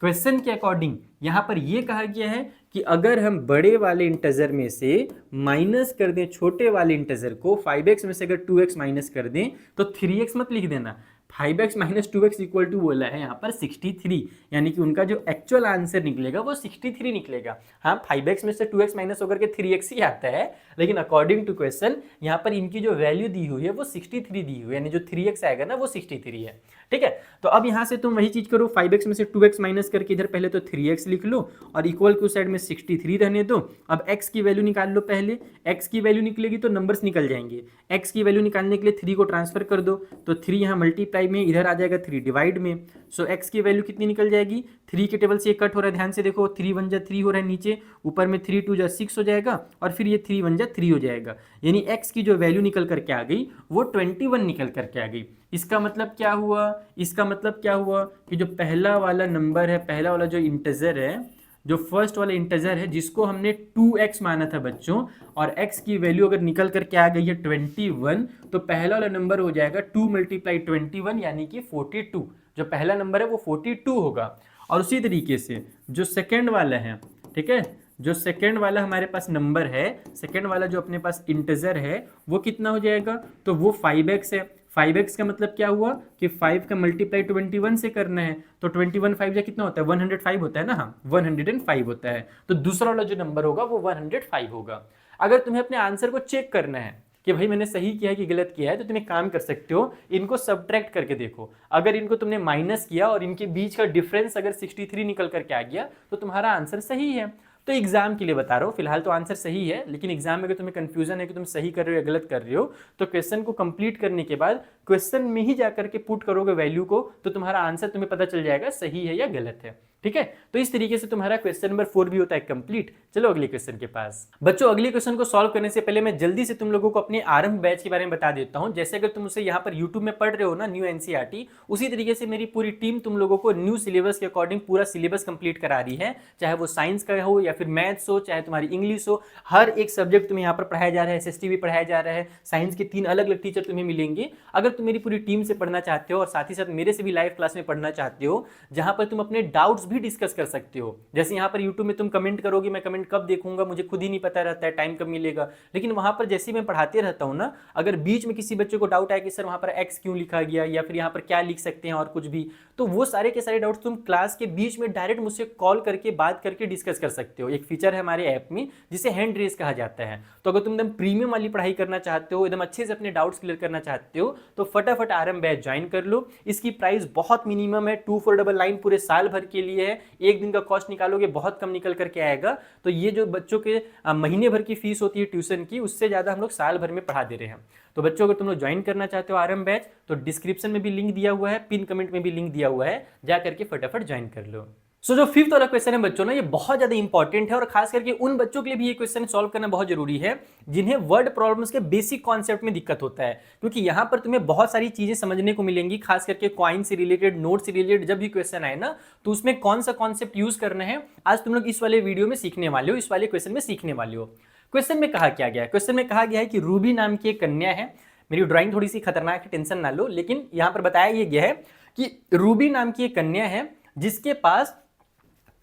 क्वेश्चन के अकॉर्डिंग यहां पर यह कहा गया है कि अगर हम बड़े वाले इंटीजर में से माइनस कर दें छोटे वाले इंटीजर को, 5x में से अगर 2x माइनस कर दें तो 3x मत लिख देना, 5x minus 2x equal to बोला है यहाँ पर 63, यानी कि उनका जो एक्चुअल आंसर निकलेगा वो 63 निकलेगा। हाँ, 5x में से 2x माइनस होकर के 3x ही आता है, लेकिन अकॉर्डिंग टू क्वेश्चन यहाँ पर इनकी जो वैल्यू दी हुई है वो 63 दी हुई है, यानी जो 3x आएगा ना वो 63 है। ठीक है। तो अब यहाँ से तुम वही चीज करो, 5x में से 2x माइनस करके इधर पहले तो 3x लिख लो और इक्वल की साइड में 63 रहने दो। अब x की वैल्यू निकाल लो, पहले x की वैल्यू निकलेगी तो नंबर्स निकल जाएंगे। x की वैल्यू निकालने के लिए 3 को ट्रांसफर कर दो, तो 3 यहाँ मल्टीप्लाई में, इधर आ जाएगा 3 डिवाइड में। सो x की वैल्यू कितनी निकल जाएगी, 3 के टेबल से ये कट हो रहा है, ध्यान से देखो, 3 1 जा 3 हो रहा है नीचे, ऊपर में 3 2 जा 6 हो जाएगा और फिर ये 3 1 जा 3 हो जाएगा। यानी x की जो वैल्यू निकल करके आ गई वो 21 निकल करके आ गई। इसका मतलब क्या हुआ, इसका मतलब क्या हुआ कि जो पहला वाला नंबर है, पहला वाला जो इंटीजर है, जो फर्स्ट वाला इंटीजर है जिसको हमने 2x माना था बच्चों, और x की वैल्यू अगर निकल करके आ गई है 21, तो पहला वाला नंबर हो जाएगा 2 × 21 यानी कि 42। जो पहला नंबर है वो 42 होगा। और उसी तरीके से जो सेकेंड वाला है, ठीक है, जो सेकेंड वाला हमारे पास नंबर है, सेकेंड वाला जो अपने पास इंटीजर है वो कितना हो जाएगा, तो वो 5x है। 5x का मतलब क्या हुआ कि 5 का मल्टीप्लाई 21 से करना है, तो 21 5 या कितना होता है, 105 होता है ना, हाँ 105 होता है। तो दूसरा वाला जो नंबर होगा वो 105 होगा। अगर तुम्हें अपने आंसर को चेक करना है कि भाई मैंने सही किया है कि गलत किया है, तो तुम एक काम कर सकते हो, इनको सब्ट्रैक्ट करके देखो। अगर इनको तुमने माइनस किया और इनके बीच का डिफरेंस अगर 63 निकल करके आ गया तो तुम्हारा आंसर सही है। तो एग्जाम के लिए बता रहा हूँ, फिलहाल तो आंसर सही है, लेकिन एग्जाम में अगर तुम्हें कंफ्यूजन है कि तुम सही कर रहे हो या गलत कर रहे हो, तो क्वेश्चन को कंप्लीट करने के बाद क्वेश्चन में ही जाकर के पुट करोगे वैल्यू को, तो तुम्हारा आंसर तुम्हें पता चल जाएगा सही है या गलत है। ठीक है, तो इस तरीके से तुम्हारा क्वेश्चन नंबर 4 भी होता है कंप्लीट। चलो अगले क्वेश्चन के पास। बच्चों अगले क्वेश्चन को सॉल्व करने से पहले मैं जल्दी से तुम लोगों को अपने आरंभ बैच के बारे में बता देता हूं। जैसे अगर तुम उसे यहाँ पर यूट्यूब में पढ़ रहे हो ना, न्यू एनसीईआरटी, उसी तरीके से मेरी पूरी टीम तुम लोगों को न्यू सिलेबस के अकॉर्डिंग पूरा सिलेबस कंप्लीट करा रही है। चाहे वो साइंस का हो या फिर मैथ्स हो, चाहे तुम्हारी इंग्लिश हो, हर एक सब्जेक्ट तुम्हें यहाँ पर पढ़ाया जा रहा है। एसएसटी भी पढ़ाया जा रहा है, साइंस के 3 अलग अलग टीचर तुम्हें मिलेंगे। अगर तुम मेरी पूरी टीम से पढ़ना चाहते हो और साथ ही साथ मेरे से भी लाइव क्लास में पढ़ना चाहते हो, जहां पर तुम अपने डाउट्स भी डिस्कस कर सकते हो। जैसे यहाँ पर यूट्यूब में तुम कमेंट करोगे, मैं कमेंट कब देखूंगा, मुझे खुद ही नहीं पता रहता है टाइम कब मिलेगा। लेकिन वहां पर जैसे मैं पढ़ाते रहता हूँ ना, अगर बीच में किसी बच्चे को डाउट आया कि सर वहां पर एक्स क्यों लिखा गया या फिर यहाँ पर क्या लिख सकते हैं और कुछ भी, तो वो सारे के सारे डाउट्स तुम क्लास के बीच में डायरेक्ट मुझसे कॉल करके बात करके डिस्कस कर सकते हो। एक फीचर है हमारे ऐप में जिसे हैंड रेज कहा जाता है। तो अगर तुम एकदम प्रीमियम वाली पढ़ाई करना चाहते हो, एकदम अच्छे से अपने डाउट्स क्लियर करना चाहते हो, तो फटाफट आरएम बैच ज्वाइन कर लो। इसकी प्राइस बहुत मिनिमम है, 2499 पूरे साल भर के लिए है। एक दिन का कॉस्ट निकालोगे बहुत कम निकल करके आएगा। तो ये जो बच्चों के महीने भर की फीस होती है ट्यूशन की, उससे ज्यादा हम लोग साल भर में पढ़ा दे रहे हैं। तो बच्चों अगर तुम लोग ज्वाइन करना चाहते हो आरएम बैच, तो डिस्क्रिप्शन में भी लिंक दिया हुआ है, पिन कमेंट में भी लिंक दिया हुआ है, जा करके फटाफट ज्वाइन कर लो। सो जो 5th वाला क्वेश्चन है बच्चों ना, ये बहुत ज्यादा इंपॉर्टेंट है और खास करके उन बच्चों के लिए भी ये क्वेश्चन सॉल्व करना बहुत जरूरी है जिन्हें वर्ड प्रॉब्लम्स के बेसिक कॉन्सेप्ट में दिक्कत होता है। क्योंकि यहाँ पर तुम्हें बहुत सारी चीजें समझने को मिलेंगी, खास करके कॉइन से रिलेटेड, नोट से रिलेटेड जब भी क्वेश्चन आए ना, तो उसमें कौन सा कॉन्सेप्ट यूज करना है, आज तुम लोग इस वाले वीडियो में सीखने वाले हो, इस वाले क्वेश्चन में सीखने वाले हो। क्वेश्चन में कहा क्या गया है, क्वेश्चन में कहा गया है कि रूबी नाम की एक कन्या है। मेरी ड्राइंग थोड़ी सी खतरनाक है, टेंशन ना लो, लेकिन यहाँ पर बताया ये गया है कि रूबी नाम की एक कन्या है जिसके पास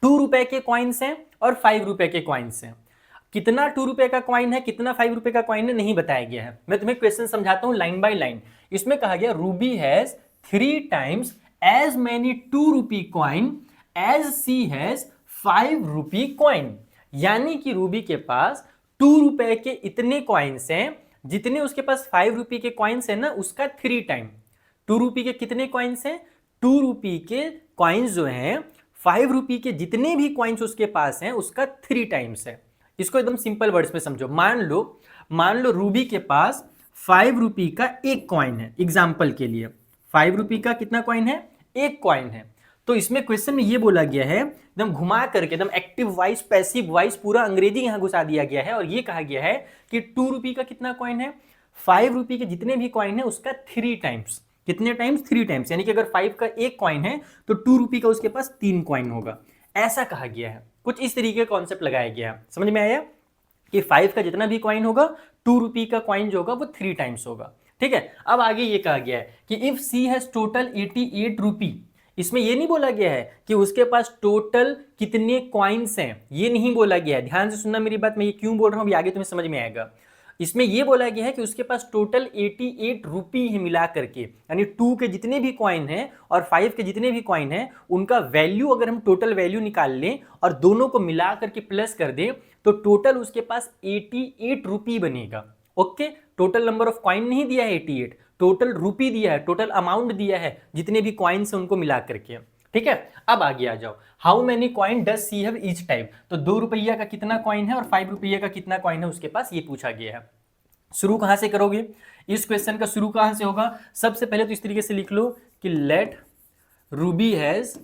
2 रुपए के कॉइन्स हैं और 5 रुपए के कॉइन्स हैं। कितना 2 रुपए का कॉइन है, कितना 5 रुपए का कॉइन है, नहीं बताया गया है। मैं तुम्हें क्वेश्चन समझाता हूं लाइन बाय लाइन। इसमें कहा गया Ruby has 3 times as many 2 rupee coin as she has 5 rupee coin। यानी कि रूबी के पास 2 रुपए के इतने कॉइन्स हैं जितने उसके पास 5 रुपए के कॉइन्स है ना, उसका 3 टाइम। 2 रुपए के कितने कॉइन्स हैं, 2 रुपए के कॉइन्स जो हैं, 5 रुपए के जितने भी कॉइन्स उसके पास हैं उसका 3 टाइम्स है। इसको एकदम सिंपल वर्ड्स में समझो। मान लो रूबी के पास 5 रुपए का एक कॉइन है। एग्जाम्पल के लिए 5 रुपए का कितना कॉइन है, एक कॉइन है। तो इसमें क्वेश्चन में ये बोला गया है, एकदम घुमा करके, एकदम एक्टिव वॉइस पैसिव वॉइस पूरा अंग्रेजी यहां घुसा दिया गया है और ये कहा गया है कि 2 रुपए का कितना कॉइन है, 5 रुपए के जितने भी कॉइन है उसका 3 टाइम्स। कितने टाइम्स, 3 टाइम्स। यानी कि अगर 5 का एक कॉइन है तो 2 रुपए का उसके पास 3 कॉइन होगा। ऐसा कहा गया है, कुछ इस तरीके का कॉन्सेप्ट लगाया गया है। समझ में आया कि 5 का जितना भी कॉइन होगा, 2 रुपए का कॉइन जो होगा वो 3 टाइम्स होगा। ठीक है, अब आगे ये कहा गया है कि इफ सी हैज टोटल 88 रुपी। इसमें ये नहीं बोला गया है कि उसके पास टोटल कितने कॉइन्स हैं, ये नहीं बोला गया है। ध्यान से सुनना मेरी बात, मैं ये क्यों बोल रहा हूं अभी आगे तुम्हें समझ में आएगा। इसमें यह बोला गया है कि उसके पास टोटल 88 रुपी है मिला करके, यानी 2 के जितने भी कॉइन हैं और 5 के जितने भी कॉइन हैं उनका वैल्यू अगर हम टोटल वैल्यू निकाल लें और दोनों को मिला करके प्लस कर दें तो टोटल उसके पास 88 रुपी बनेगा। Okay, total number of coin नहीं दिया है 88, टोटल रुपी दिया है, टोटल अमाउंट दिया है, जितने भी कॉइन्स हैं उनको मिला करके। ठीक है, अब आगे आ जाओ, how many coin does she have each type. तो 2 रुपया का कितना कॉइन है और 5 रुपया का कितना कॉइन है उसके पास, ये पूछा गया है। शुरू कहां से करोगे, इस क्वेश्चन का शुरू कहां से होगा, सबसे पहले तो इस तरीके से लिख लो कि let Ruby has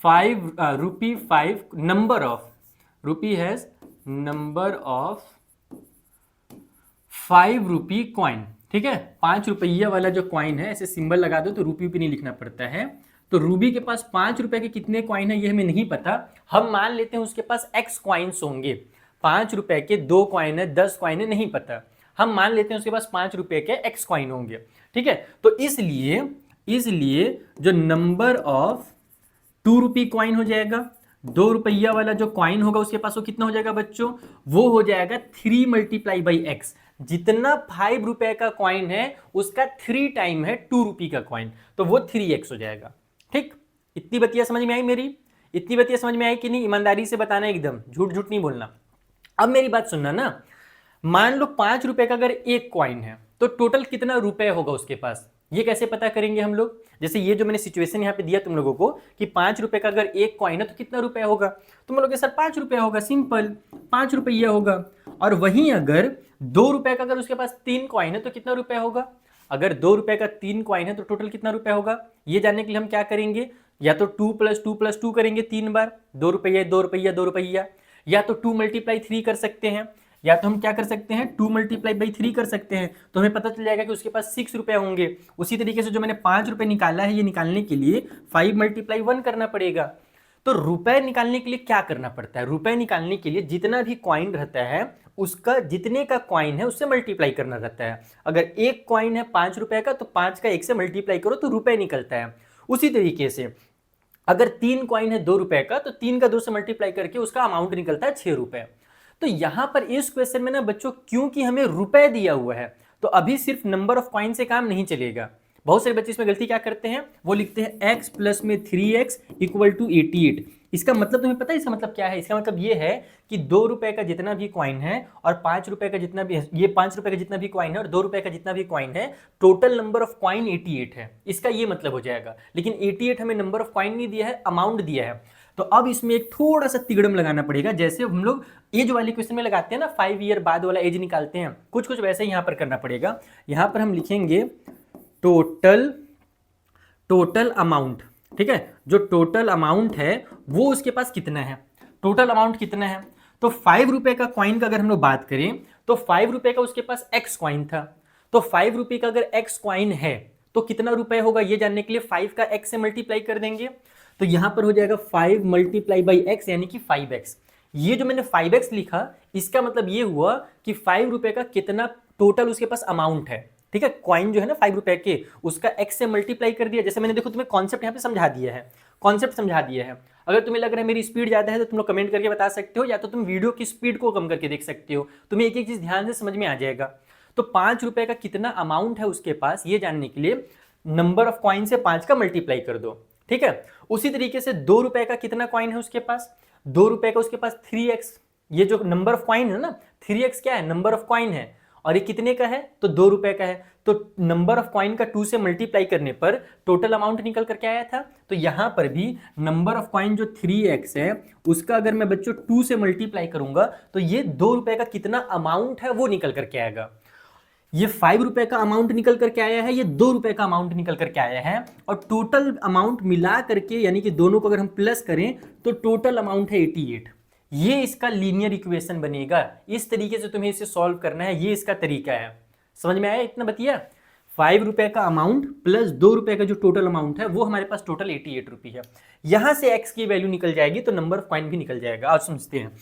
5 number of 5 rupee coin. ठीक है, 5 रुपया वाला जो कॉइन है, ऐसे सिंबल लगा दो तो रुपी नहीं लिखना पड़ता है। तो रूबी के पास 5 रुपए के कितने कॉइन है ये हमें नहीं पता, हम मान लेते हैं उसके पास x कॉइन्स होंगे। 5 रुपए के 2 कॉइन है, 10 कॉइन है, नहीं पता, हम मान लेते हैं उसके पास 5 रुपए के x कॉइन होंगे। ठीक है, तो इसलिए जो नंबर ऑफ 2 रुपी कॉइन हो जाएगा, 2 रुपया वाला जो कॉइन होगा उसके पास वो कितना हो जाएगा बच्चों, वो हो जाएगा 3 मल्टीप्लाई बाई एक्स। जितना 5 रुपए का कॉइन है उसका 3 टाइम है 2 रुपी का कॉइन, तो वो 3x हो जाएगा। ठीक, इतनी बतिया समझ में आई मेरी, इतनी बतिया समझ में आई कि नहीं, ईमानदारी से बताना, एकदम झूठ झूठ नहीं बोलना। अब मेरी बात सुनना ना, मान लो 5 रुपए का अगर एक कॉइन है तो टोटल कितना रुपए होगा उसके पास, ये कैसे पता करेंगे हम लोग। जैसे ये जो मैंने सिचुएशन यहाँ पे दिया तुम लोगों को कि 5 रुपए का अगर एक कॉइन है तो कितना रुपया होगा, तुम लोग सर 5 रुपया होगा, सिंपल 5 रुपया होगा। और वहीं अगर 2 रुपए का अगर उसके पास 3 कॉइन है तो कितना रुपया होगा, अगर 2 रुपए का 3 कॉइन है तो टोटल कितना रुपया होगा, ये जानने के लिए हम क्या करेंगे, या तो 2 + 2 + 2 करेंगे 3 बार, 2 रुपया 2 रुपया 2 रुपया, या तो 2 × 3 कर सकते हैं, या तो हम क्या कर सकते हैं 2 × 3 कर सकते हैं, तो हमें पता चल जाएगा कि उसके पास 6 रुपए होंगे। उसी तरीके से जो मैंने 5 रुपए निकाला है, ये निकालने के लिए 5 × 1 करना पड़ेगा। तो रुपए निकालने के लिए क्या करना पड़ता है, रुपए निकालने के लिए जितना भी कॉइन रहता है उसका जितने का कॉइन है उससे मल्टीप्लाई करना रहता है। अगर एक कॉइन है 5 रुपए का तो 5 का 1 से मल्टीप्लाई करो तो रुपए निकलता है। उसी तरीके से अगर 3 कॉइन है 2 रुपए का तो 3 का 2 से मल्टीप्लाई करके उसका अमाउंट निकलता है 6 रुपए। तो यहां पर इस क्वेश्चन में ना बच्चों, क्योंकि हमें रुपए दिया हुआ है तो अभी सिर्फ नंबर ऑफ कॉइन से काम नहीं चलेगा। बहुत सारे बच्चे इसमें गलती क्या करते हैं, वो लिखते हैं x + 3x = 88। इसका मतलब तुम्हें पता है इसका मतलब क्या है, इसका मतलब ये है कि 2 रुपए का जितना भी कॉइन है और 5 रुपए का जितना भी, ये 5 रुपए का जितना भी कॉइन है और 2 रुपए का जितना भी कॉइन है, टोटल नंबर ऑफ कॉइन 88 है, इसका ये मतलब हो जाएगा। लेकिन 88 हमें नंबर ऑफ कॉइन नहीं दिया है, अमाउंट दिया है। तो अब इसमें एक थोड़ा सा तिगड़म लगाना पड़ेगा, जैसे हम लोग एज वाले क्वेश्चन में लगाते हैं ना, 5 ईयर बाद वाला एज निकालते हैं, कुछ कुछ वैसे ही यहाँ पर करना पड़ेगा। यहाँ पर हम लिखेंगे टोटल अमाउंट। ठीक है, जो टोटल अमाउंट है वो उसके पास कितना है, टोटल अमाउंट कितना है। तो 5 रुपए का कॉइन का अगर हम लोग बात करें तो 5 रुपए का उसके पास x कॉइन था, तो 5 रुपए का अगर x कॉइन है तो कितना रुपए होगा ये जानने के लिए 5 का x से मल्टीप्लाई कर देंगे। तो यहां पर हो जाएगा 5 × x यानी कि 5x। ये जो मैंने 5x लिखा इसका मतलब ये हुआ कि 5 रुपए का कितना टोटल उसके पास अमाउंट है। ठीक है, कॉइन जो है ना 5 रुपए के, उसका x से मल्टीप्लाई कर दिया। जैसे मैंने देखो तुम्हें कॉन्सेप्ट यहाँ पे समझा दिया है, कॉन्सेप्ट समझा दिया है। अगर तुम्हें लग रहा है मेरी स्पीड ज्यादा है तो तुम लोग कमेंट करके बता सकते हो, या तो तुम वीडियो की स्पीड को कम करके देख सकते हो, तुम्हें एक एक चीज ध्यान से समझ में आ जाएगा। तो 5 रुपए का कितना अमाउंट है उसके पास ये जानने के लिए नंबर ऑफ कॉइन से 5 का मल्टीप्लाई कर दो। ठीक है, उसी तरीके से 2 रुपए का कितना कॉइन है उसके पास, 2 रुपए का उसके पास 3x, ये जो नंबर ऑफ कॉइन है ना 3x क्या है, नंबर ऑफ कॉइन है, और ये कितने का है तो 2 रुपए का है। तो नंबर ऑफ कॉइन का 2 से मल्टीप्लाई करने पर टोटल अमाउंट निकल करके आया था। तो यहां पर भी नंबर ऑफ कॉइन जो 3x है उसका अगर मैं बच्चों 2 से मल्टीप्लाई करूंगा तो ये 2 रुपए का कितना अमाउंट है वो निकल करके आएगा। ये 5 रुपए का अमाउंट निकल करके आया है, ये 2 रुपए का अमाउंट निकल करके आया है, और टोटल अमाउंट मिला करके यानी कि दोनों को अगर हम प्लस करें तो टोटल अमाउंट है 88। ये इसका लीनियर इक्वेशन बनेगा। इस तरीके से तुम्हें इसे सॉल्व करना है, ये इसका तरीका है। समझ में आया इतना बतिया, 5 रुपए का अमाउंट प्लस 2 रुपए का जो टोटल अमाउंट है वो हमारे पास टोटल 88 रुपये है। यहां से x की वैल्यू निकल जाएगी तो नंबर ऑफ कॉइन भी निकल जाएगा। आज समझते हैं,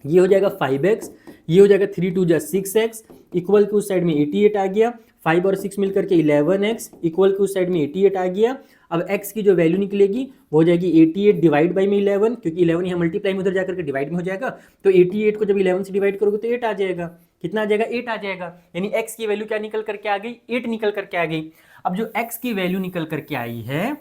ये हो जाएगा 5x, ये हो जाएगा 3 × 2 = 6x, इक्वल के उस साइड में 88 आ गया, 5 और 6 मिलकर के 11x, इक्वल के उस साइड में 88 आ गया। अब x की जो वैल्यू निकलेगी वो हो जाएगी 88 डिवाइड बाई में 11, क्योंकि 11 यहाँ मल्टीप्लाई में उधर जाकर के डिवाइड में हो जाएगा, तो 88 को जब 11 से डिवाइड करोगे तो 8 आ जाएगा। कितना आ जाएगा 8 आ जाएगा, यानी x की वैल्यू क्या निकल करके आ गई 8 निकल करके आ गई। अब जो x की वैल्यू निकल करके आई है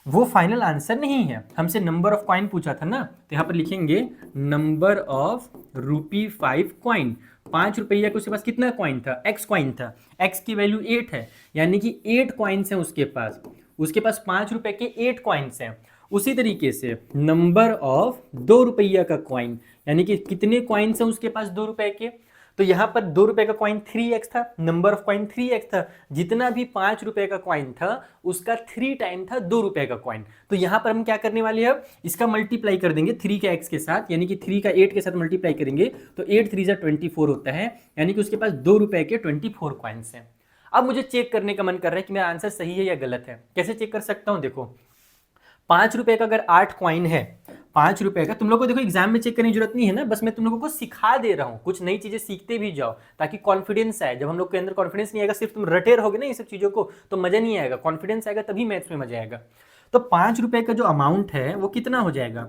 वो फाइनल आंसर नहीं है। हमसे नंबर ऑफ कॉइन पूछा था ना, तो यहाँ पर लिखेंगे नंबर ऑफ ₹5 कॉइन। 5 रुपया के उसके पास कितना कॉइन था? x कॉइन था। x की वैल्यू 8 है, यानी कि 8 कॉइन्स हैं उसके पास। उसके पास 5 रुपए के 8 कॉइन्स हैं। उसी तरीके से नंबर ऑफ 2 रुपया का कॉइन, यानी कि कितने कॉइन्स हैं उसके पास 2 रुपए के? तो यहाँ पर 2 रुपए का कॉइन 3x था, नंबर ऑफ कॉइन 3x था। जितना भी 5 रुपए का कॉइन था उसका 3 टाइम था 2 रुपए का कॉइन। तो यहाँ पर हम क्या करने वाले हैं, इसका मल्टीप्लाई कर देंगे 3 का x के साथ, यानी कि 3 का 8 के साथ मल्टीप्लाई करेंगे तो 8 3 24 होता है, यानी कि उसके पास 2 रुपए के 24 कॉइन्स हैं। अब मुझे चेक करने का मन कर रहा है कि मेरा आंसर सही है या गलत है। कैसे चेक कर सकता हूँ? देखो 5 रुपए का अगर 8 कॉइन है, 5 रुपए का, तुम लोगों को देखो एग्जाम में चेक करने की जरूरत नहीं है ना, बस मैं तुम लोगों को सिखा दे रहा हूँ, कुछ नई चीजें सीखते भी जाओ ताकि कॉन्फिडेंस आए। जब हम लोग के अंदर कॉन्फिडेंस नहीं आएगा, सिर्फ तुम रटे रहोगे ना ये सब चीजों को, तो मजा नहीं आएगा। कॉन्फिडेंस आएगा तभी मैथ्स में मजा आएगा। तो 5 रुपए का जो अमाउंट है वो कितना हो जाएगा?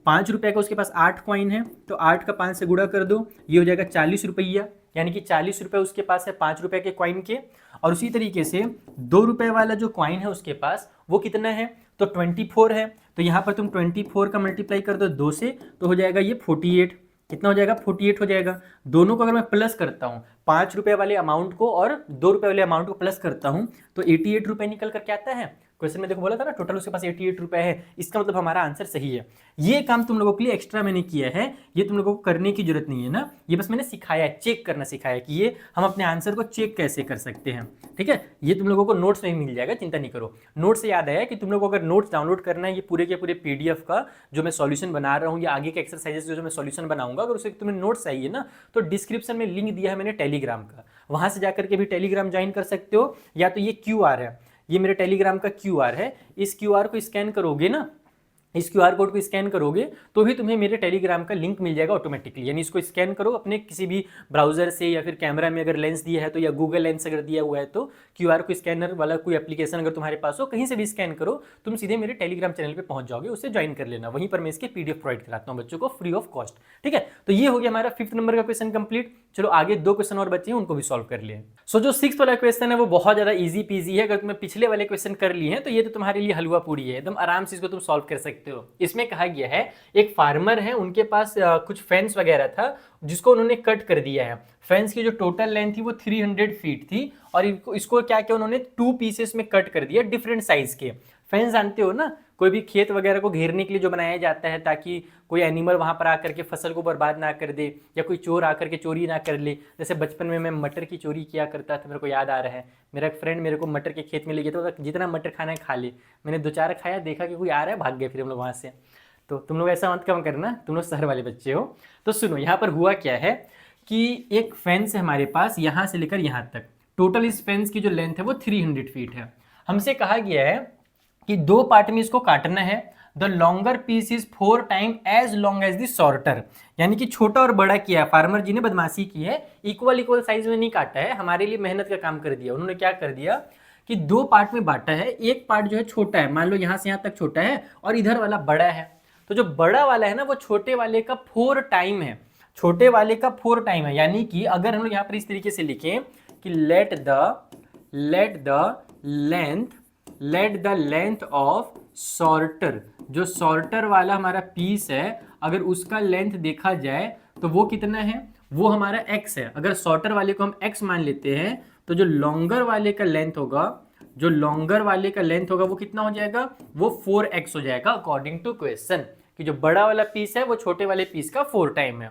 5 रुपए का उसके पास 8 कॉइन है, तो 8 का 5 से गुणा कर दो, ये हो जाएगा 40 रुपया, यानी कि 40 रुपए उसके पास है 5 रुपए के कॉइन के। और उसी तरीके से 2 रुपए वाला जो कॉइन है उसके पास वो कितना है? तो 24 है। तो यहाँ पर तुम 24 का मल्टीप्लाई कर दो 2 से, तो हो जाएगा ये 48। कितना हो जाएगा? 48 हो जाएगा। दोनों को अगर मैं प्लस करता हूँ, 5 रुपए वाले अमाउंट को और 2 रुपए वाले अमाउंट को प्लस करता हूँ, तो 88 रुपए निकल कर क्या आता है? क्वेश्चन में देखो बोला था ना टोटल उसके पास 88 रुपए है, इसका मतलब हमारा आंसर सही है। ये काम तुम लोगों के लिए एक्स्ट्रा मैंने किया है, ये तुम लोगों को करने की जरूरत नहीं है ना, ये बस मैंने सिखाया है, चेक करना सिखाया कि ये हम अपने आंसर को चेक कैसे कर सकते हैं। ठीक है, ये तुम लोगों को नोट्स में मिल जाएगा, चिंता नहीं करो। नोट्स से याद आया कि तुम लोगों को अगर नोट्स डाउनलोड करना है, ये पूरे के पूरे पीडीएफ का जो मैं सॉल्यूशन बना रहा हूँ या आगे के एक्सरसाइजेस जो मैं सॉल्यूशन बनाऊंगा, अगर उसे तुम्हें नोट्स चाहिए ना, तो डिस्क्रिप्शन में लिंक दिया है मैंने टेलीग्राम का, वहां से जाकर के भी टेलीग्राम ज्वाइन कर सकते हो। या तो ये QR है, ये मेरे टेलीग्राम का QR है, इस QR को स्कैन करोगे ना, इस QR कोड को स्कैन करोगे तो भी तुम्हें मेरे टेलीग्राम का लिंक मिल जाएगा ऑटोमेटिकली। यानी इसको स्कैन करो अपने किसी भी ब्राउजर से, या फिर कैमरा में अगर लेंस दिया है तो, या गूगल लेंस अगर दिया हुआ है तो QR को स्कैनर वाला कोई एप्लीकेशन अगर तुम्हारे पास हो, कहीं से भी स्कैन करो, तुम सीधे मेरे टेलीग्राम चैनल पर पहुंच जाओगे, उससे ज्वाइन कर लेना। वहीं पर मैं इसके PDF प्रोवाइड कराता हूँ बच्चों को फ्री ऑफ कॉस्ट। ठीक है, तो ये हो गया हमारा 5th नंबर का क्वेश्चन कंप्लीट। चलो आगे 2 क्वेश्चन और बचे हैं, उनको भी सॉल्व कर लिए। सो जो 6th वाला क्वेश्चन है वो बहुत ज्यादा इजी पीजी है। अगर तुम्हें पिछले वाले क्वेश्चन कर लिए हैं तो ये तो तुम्हारे लिए हलवा पूरी है, एकदम आराम से इसको तुम सॉल्व कर सकते हो। इसमें कहा गया है एक फार्मर है, उनके पास कुछ फेंस वगैरह था जिसको उन्होंने कट कर दिया है। फेंस की जो टोटल लेंथ थी वो 300 फीट थी, और इसको क्या किया उन्होंने 2 पीसेस में कट कर दिया, डिफरेंट साइज के। फेंस जानते हो ना, कोई भी खेत वगैरह को घेरने के लिए जो बनाया जाता है ताकि कोई एनिमल वहां पर आकर के फसल को बर्बाद ना कर दे, या कोई चोर आकर के चोरी ना कर ले। जैसे बचपन में मैं मटर की चोरी किया करता था, मेरे को याद आ रहा है, मेरा एक फ्रेंड मेरे को मटर के खेत में ले गया था, जितना मटर खाना है खा ले। मैंने 2-4 खाया, देखा कि कोई आ रहा है, भाग गए फिर हम लोग वहां से। तो तुम लोग ऐसा मत कम करना, तुम लोग शहर वाले बच्चे हो। तो सुनो, यहाँ पर हुआ क्या है कि एक फेंस है हमारे पास यहाँ से लेकर यहाँ तक, टोटल इस फेंस की जो लेंथ है वो 300 फीट है। हमसे कहा गया है कि 2 पार्ट में इसको काटना है। The longer piece is 4 time as long as the shorter, यानी कि छोटा और बड़ा किया है। फार्मर जी ने बदमाशी की है, इक्वल साइज में नहीं काटा है, हमारे लिए मेहनत का काम कर दिया। उन्होंने क्या कर दिया कि 2 पार्ट में बांटा है। एक पार्ट जो है छोटा है, मान लो यहाँ से यहाँ तक छोटा है, और इधर वाला बड़ा है। तो जो बड़ा वाला है ना वो छोटे वाले का 4 टाइम है, छोटे वाले का 4 टाइम है। यानी कि अगर हम लोग यहाँ पर इस तरीके से लिखें कि let the length of sorter, जो सॉर्टर वाला हमारा पीस है, अगर उसका लेंथ देखा जाए तो वो कितना है? वो हमारा x है। अगर सॉर्टर वाले को हम x मान लेते हैं तो जो लॉन्गर वाले का लेंथ होगा, वो कितना हो जाएगा? वो 4x हो जाएगा अकॉर्डिंग टू क्वेश्चन, कि जो बड़ा वाला पीस है वो छोटे वाले पीस का 4 टाइम है।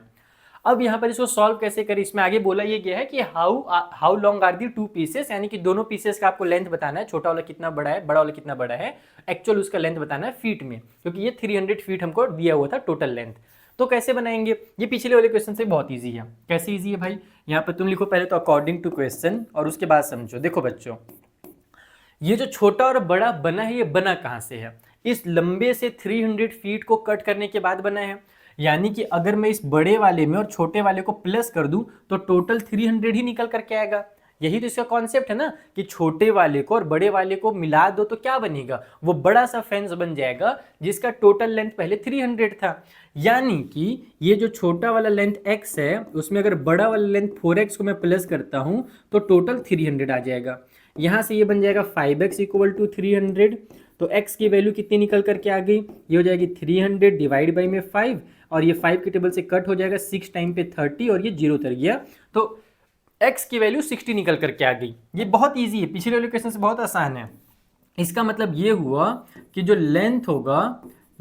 अब यहाँ पर इसको सॉल्व कैसे करें, इसमें आगे बोला ये गया है कि how long are the 2 pieces, यानी कि दोनों पीसेस का आपको लेंथ बताना है, छोटा वाला कितना बड़ा है, बड़ा वाला कितना बड़ा है, एक्चुअल उसका लेंथ बताना है फीट में, क्योंकि ये 300 फीट हमको दिया हुआ था टोटल लेंथ। तो कैसे बनाएंगे? ये पिछले वाले क्वेश्चन से बहुत ईजी है। कैसे ईजी है भाई? यहाँ पर तुम लिखो पहले तो अकॉर्डिंग टू क्वेश्चन, और उसके बाद समझो। देखो बच्चों, ये जो छोटा और बड़ा बना है, ये बना कहाँ से है? इस लंबे से 300 फीट को कट करने के बाद बना है। यानी कि अगर मैं इस बड़े वाले में और छोटे वाले को प्लस कर दूं तो टोटल 300 ही निकल करके आएगा। यही तो इसका कॉन्सेप्ट है ना, कि छोटे वाले को और बड़े वाले को मिला दो तो क्या बनेगा? वो बड़ा सा फेंस बन जाएगा जिसका टोटल लेंथ पहले 300 था। यानी कि ये जो छोटा वाला लेंथ x है, उसमें अगर बड़ा वाला लेंथ 4x को मैं प्लस करता हूं तो टोटल 300 आ जाएगा। यहां से ये बन जाएगा 5x = 300, तो x की वैल्यू कितनी निकल करके आ गई, ये हो जाएगी 300 डिवाइड बाई में 5, और ये 5 के टेबल से कट हो जाएगा, 6 टाइम पे 30 और ये 0 उतर गया, तो x की वैल्यू 60 निकल करके आ गई। ये बहुत ईजी है, पिछले वाले क्वेश्चन से बहुत आसान है। इसका मतलब ये हुआ कि जो लेंथ होगा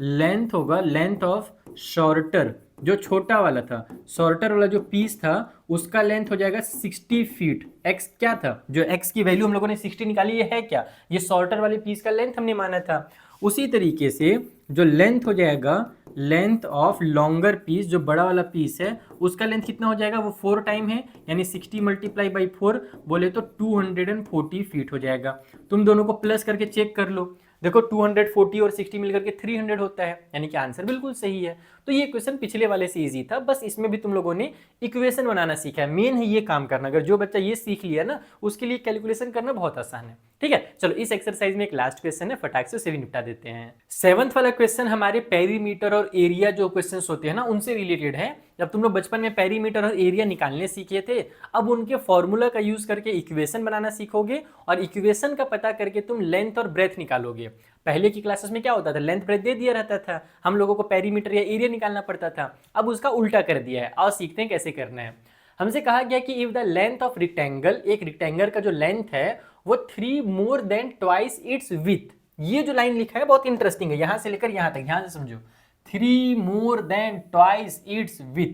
लेंथ ऑफ शॉर्टर, जो छोटा वाला था, शॉर्टर वाला जो पीस था उसका लेंथ हो जाएगा 60 फीट। x क्या था, जो x की वैल्यू हम लोगों ने 60 निकाली, ये है क्या, ये शॉर्टर वाले पीस का लेंथ हमने माना था। उसी तरीके से जो लेंथ हो जाएगा लेंथ ऑफ लॉन्गर पीस, जो बड़ा वाला पीस है उसका लेंथ कितना हो जाएगा, वो 4 टाइम है, यानी 60 मल्टीप्लाई बाई 4 बोले तो 240 फीट हो जाएगा। तुम दोनों को प्लस करके चेक कर लो, देखो 240 और 60 मिलकर के 300 होता है, यानी कि आंसर बिल्कुल सही है। तो ये क्वेश्चन पिछले वाले से इजी था, बस इसमें भी तुम लोगों ने इक्वेशन बनाना सीखा है, मेन है ये काम करना। अगर जो बच्चा ये सीख लिया ना, उसके लिए कैलकुलेशन करना बहुत आसान है। ठीक है, चलो इस एक्सरसाइज में एक लास्ट क्वेश्चन है, फटाक से उसे भी निपटा देते हैं। 7th वाला क्वेश्चन हमारे पेरीमीटर और एरिया जो क्वेश्चंस होते हैं ना, उनसे रिलेटेड है। जब तुम लोग बचपन में पेरीमीटर और एरिया निकालने सीखे थे, अब उनके फॉर्मूला का यूज करके इक्वेशन बनाना सीखोगे, और इक्वेशन का पता करके तुम लेंथ और ब्रेथ निकालोगे। पहले की क्लासेस में क्या होता था, लेंथ ब्रेथ दे दिया रहता था, हम लोगों को पेरीमीटर या एरिया निकालना पड़ता था। अब उसका उल्टा कर दिया है, और सीखते हैं कैसे करना है। हमसे कहा गया कि if the length of rectangle, एक रेक्टेंगल का जो लेंथ है वो 3 more than twice its with. ये जो लाइन लिखा है बहुत इंटरेस्टिंग है, यहां से लेकर यहां तक ध्यान से समझो, 3 more than twice its with.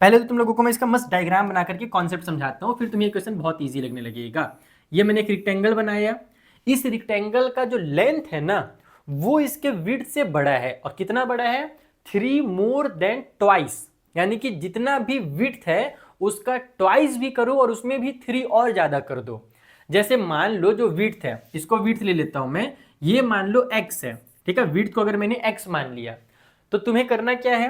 पहले तो तुम लोगों को मैं इसका मस्त डायग्राम बना करके कॉन्सेप्ट समझाता हूं, फिर तुम्हें ये क्वेश्चन बहुत ईजी लगने लगेगा। ये मैंने एक रेक्टेंगल बनाया, इस रेक्टेंगल का जो लेंथ है ना वो इसके विड्थ से बड़ा है, और कितना बड़ा है, 3 मोर देन ट्वाइस, यानी कि जितना भी विड्थ है उसका ट्वाइस भी करो और उसमें भी 3 और ज्यादा कर दो। जैसे मान लो जो विड्थ है, इसको विड्थ ले लेता हूं मैं, ये मान लो x है, ठीक है, विड्थ को अगर मैंने x मान लिया, तो तुम्हें करना क्या है,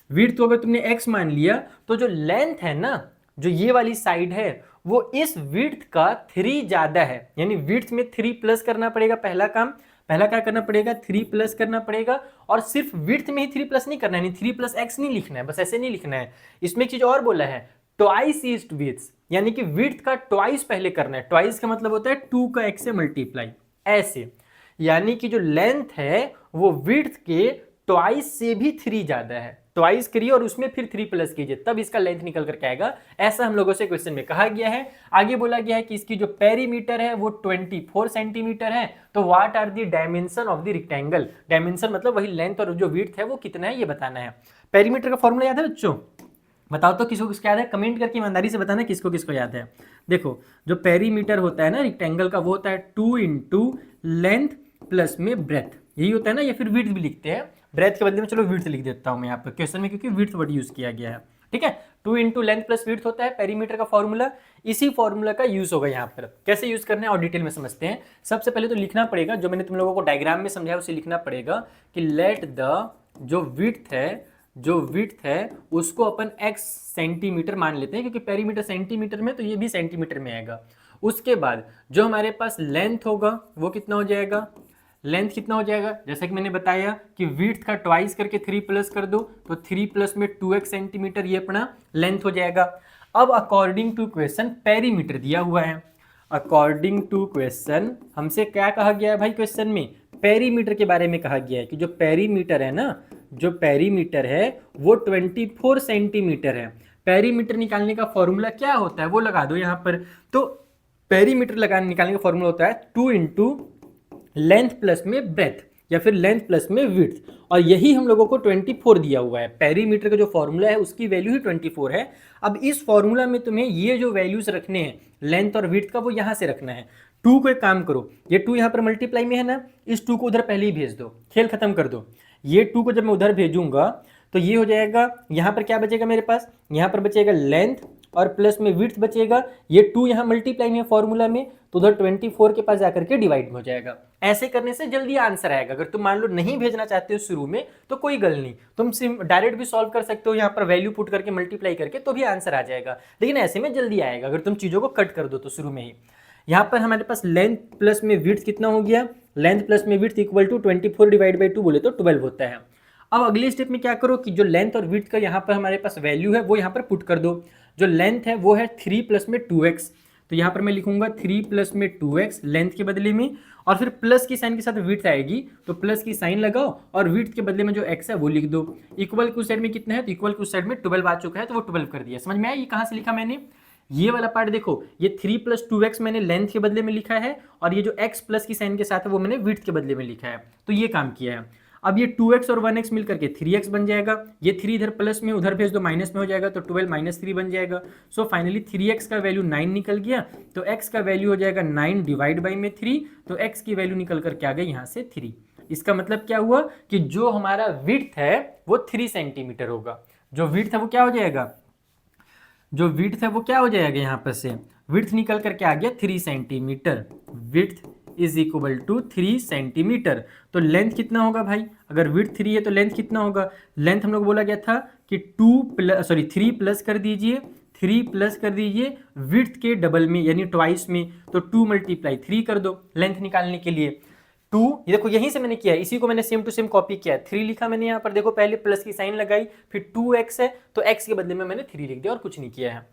विड्थ को अगर तुमने x मान लिया, तो जो लेंथ है ना, जो ये वाली साइड है, वो इस विड्थ का 3 ज्यादा है, यानी विड्थ में 3 प्लस करना पड़ेगा। पहला काम, पहला क्या करना पड़ेगा, 3 प्लस करना पड़ेगा, और सिर्फ विड्थ में ही 3 प्लस नहीं करना है, 3 प्लस x नहीं लिखना है, बस ऐसे नहीं लिखना है। इसमें एक चीज और बोला है, ट्वाइस इज विड्थ, यानी कि विड्थ का ट्वाइस पहले करना है। ट्वाइस का मतलब होता है 2 का x से मल्टीप्लाई, ऐसे, यानी कि जो लेंथ है वो विड्थ के ट्वाइस से भी 3 ज्यादा है। ट्वाइस करिए और उसमें फिर 3 प्लस कीजिए, तब इसका लेंथ निकल करके आएगा। ऐसा हम लोगों से क्वेश्चन में कहा गया है। आगे बोला गया है कि इसकी जो पेरीमीटर है वो 24 सेंटीमीटर है। तो what are the dimension of the rectangle, dimension मतलब वही लेंथ और जो विड्थ है वो कितना है ये बताना है। पेरीमीटर का फॉर्मूला याद है बच्चों, बताओ तो किसको किसको याद है, कमेंट करके ईमानदारी से बताना किसको किसको याद है। देखो जो पेरीमीटर होता है ना रेक्टेंगल का, वो होता है 2 इंटू लेंथ प्लस में ब्रेथ, यही होता है ना, या फिर विड्थ भी लिखते हैं, ब्रेथ के बदले में चलो विड्थ लिख देता हूं मैं यहाँ पर क्वेश्चन में, क्योंकि विड्थ वर्ड यूज किया गया है। ठीक है, 2 इंटू लेंथ प्लस विड्थ होता है पेरीमीटर का फॉर्मूला। इसी फॉर्मूला का यूज होगा यहाँ पर, कैसे यूज करना है और डिटेल में समझते हैं। सबसे पहले तो लिखना पड़ेगा, जो मैंने तुम लोगों को डायग्राम में समझाया उसे लिखना पड़ेगा कि लेट द जो विड्थ है उसको अपन x सेंटीमीटर मान लेते हैं, क्योंकि पेरीमीटर सेंटीमीटर में, तो ये भी सेंटीमीटर में आएगा। उसके बाद जो हमारे पास लेंथ होगा वो कितना हो जाएगा, लेंथ कितना हो जाएगा, जैसा कि मैंने बताया कि विड्थ का ट्वाइस करके 3 प्लस कर दो, तो 3 प्लस में 2x सेंटीमीटर, ये अपना लेंथ हो जाएगा। अब अकॉर्डिंग टू क्वेश्चन पेरीमीटर दिया हुआ है, अकॉर्डिंग टू क्वेश्चन हमसे क्या कहा गया है भाई, क्वेश्चन में पेरीमीटर के बारे में कहा गया है कि जो पेरीमीटर है ना, जो पेरीमीटर है वो 24 सेंटीमीटर है। पेरीमीटर निकालने का फॉर्मूला क्या होता है वो लगा दो यहाँ पर। तो पेरीमीटर निकालने का फॉर्मूला होता है 2 इंटू लेंथ प्लस में ब्रेथ, या फिर लेंथ प्लस में विड्थ, और यही हम लोगों को 24 दिया हुआ है। पेरीमीटर का जो फॉर्मूला है उसकी वैल्यू ही 24 है। अब इस फॉर्मूला में तुम्हें ये जो वैल्यूज रखने हैं लेंथ और विड्थ का, वो यहाँ से रखना है। 2 को एक काम करो, ये 2 यहाँ पर मल्टीप्लाई में है ना, इस 2 को उधर पहले ही भेज दो, खेल खत्म कर दो। ये 2 को जब मैं उधर भेजूंगा तो ये हो जाएगा, यहाँ पर क्या बचेगा मेरे पास, यहाँ पर बचेगा लेंथ और प्लस में विड्थ बचेगा। ये 2 यहाँ मल्टीप्लाई में फॉर्मूला में, तो उधर 24 के पास जाकर के डिवाइड हो जाएगा। ऐसे करने से जल्दी आंसर आएगा। अगर तुम मान लो नहीं भेजना चाहते हो शुरू में तो कोई गल नहीं, तुम डायरेक्ट भी सॉल्व कर सकते हो, यहाँ पर वैल्यू पुट करके मल्टीप्लाई करके, तो भी आंसर आ जाएगा। लेकिन ऐसे में जल्दी आएगा अगर तुम चीजों को कट कर दो तो शुरू में ही। यहाँ पर हमारे पास लेंथ प्लस में विड्थ कितना हो गया, लेंथ प्लस में width equal to 24 divide by 2 बोले तो 12 होता है। अब अगले स्टेप में क्या करो कि जो लेंथ और विड्थ का यहाँ पर हमारे पास वैल्यू है वो यहाँ पर पुट कर दो। जो लेंथ है वो है 3 प्लस में 2x, तो यहाँ पर मैं लिखूंगा 3 प्लस में 2x लेंथ के बदले में, और फिर प्लस की साइन के साथ विड्थ आएगी, तो प्लस की साइन लगाओ और विड्थ के बदले में जो x है वो लिख दो। इक्वल के उस साइड में कितना है, तो इक्वल के उस साइड में 12 आ चुका है, तो वो 12 कर दिया। समझ में आया ये कहाँ से लिखा मैंने? ये वाला पार्ट देखो, ये 3 + 2x मैंने लेंथ के बदले में लिखा है, और ये जो x प्लस की साइन के साथ है वो मैंने विड्थ के बदले में लिखा है, तो ये काम किया है। अब ये 2x और 1x मिलकर के 3x बन जाएगा, ये 3 इधर प्लस में उधर भेज दो माइनस में हो जाएगा, तो 12 - 3 बन जाएगा। सो फाइनली 3x का वैल्यू 9 निकल गया, तो x का वैल्यू हो जाएगा 9 डिवाइड बाई में 3, तो x की वैल्यू निकल कर क्या आ गई यहाँ से 3। इसका मतलब क्या हुआ कि जो हमारा विड्थ है वो 3 सेंटीमीटर होगा। जो विड्थ है वो क्या हो जाएगा, जो विड्थ है वो क्या हो जाएगा, यहाँ पर से विड्थ निकल कर क्या आ गया 3 centimetre. Width is equal to 3 centimetre. तो लेंथ कितना होगा भाई, अगर विड्थ 3 है तो लेंथ कितना होगा? लेंथ हम लोग बोला गया था कि 3 प्लस कर दीजिए, 3 प्लस कर दीजिए विड्थ के डबल में यानी ट्वाइस में, तो 2 × 3 कर दो लेंथ निकालने के लिए। 2, ये देखो यहीं से मैंने किया है, इसी को मैंने सेम टू सेम कॉपी किया है। 3 लिखा मैंने यहाँ पर, देखो पहले प्लस की साइन लगाई, फिर 2x है तो x के बदले में मैंने 3 लिख दिया और कुछ नहीं किया है।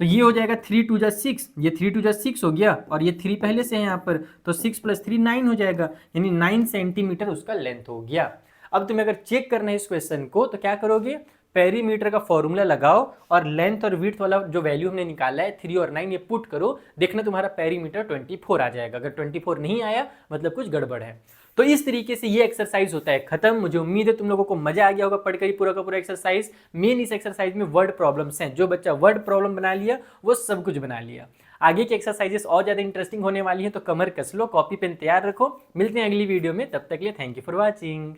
तो ये हो जाएगा 3 × 2 = 6, ये 3 × 2 = 6 हो गया, और ये 3 पहले से है यहाँ पर, तो 6 + 3 9 हो जाएगा, यानी 9 सेंटीमीटर उसका लेंथ हो गया। अब तुम्हें अगर चेक करना है इस क्वेश्चन को तो क्या करोगे, पेरीमीटर का फॉर्मूला लगाओ और लेंथ और विड्थ वाला जो वैल्यू हमने निकाला है 3 और 9 ये पुट करो, देखना तुम्हारा पेरीमीटर 24 आ जाएगा। अगर 24 नहीं आया मतलब कुछ गड़बड़ है। तो इस तरीके से ये एक्सरसाइज होता है खत्म। मुझे उम्मीद है तुम लोगों को मजा आ गया होगा पढ़कर ही पूरा का पूरा एक्सरसाइज। मेन इस एक्सरसाइज में वर्ड प्रॉब्लम्स हैं, जो बच्चा वर्ड प्रॉब्लम बना लिया वो सब कुछ बना लिया। आगे की एक्सरसाइजेस और ज्यादा इंटरेस्टिंग होने वाली हैं, तो कमर कस लो, कॉपी पेन तैयार रखो। मिलते हैं अगली वीडियो में, तब तक के लिए थैंक यू फॉर वॉचिंग।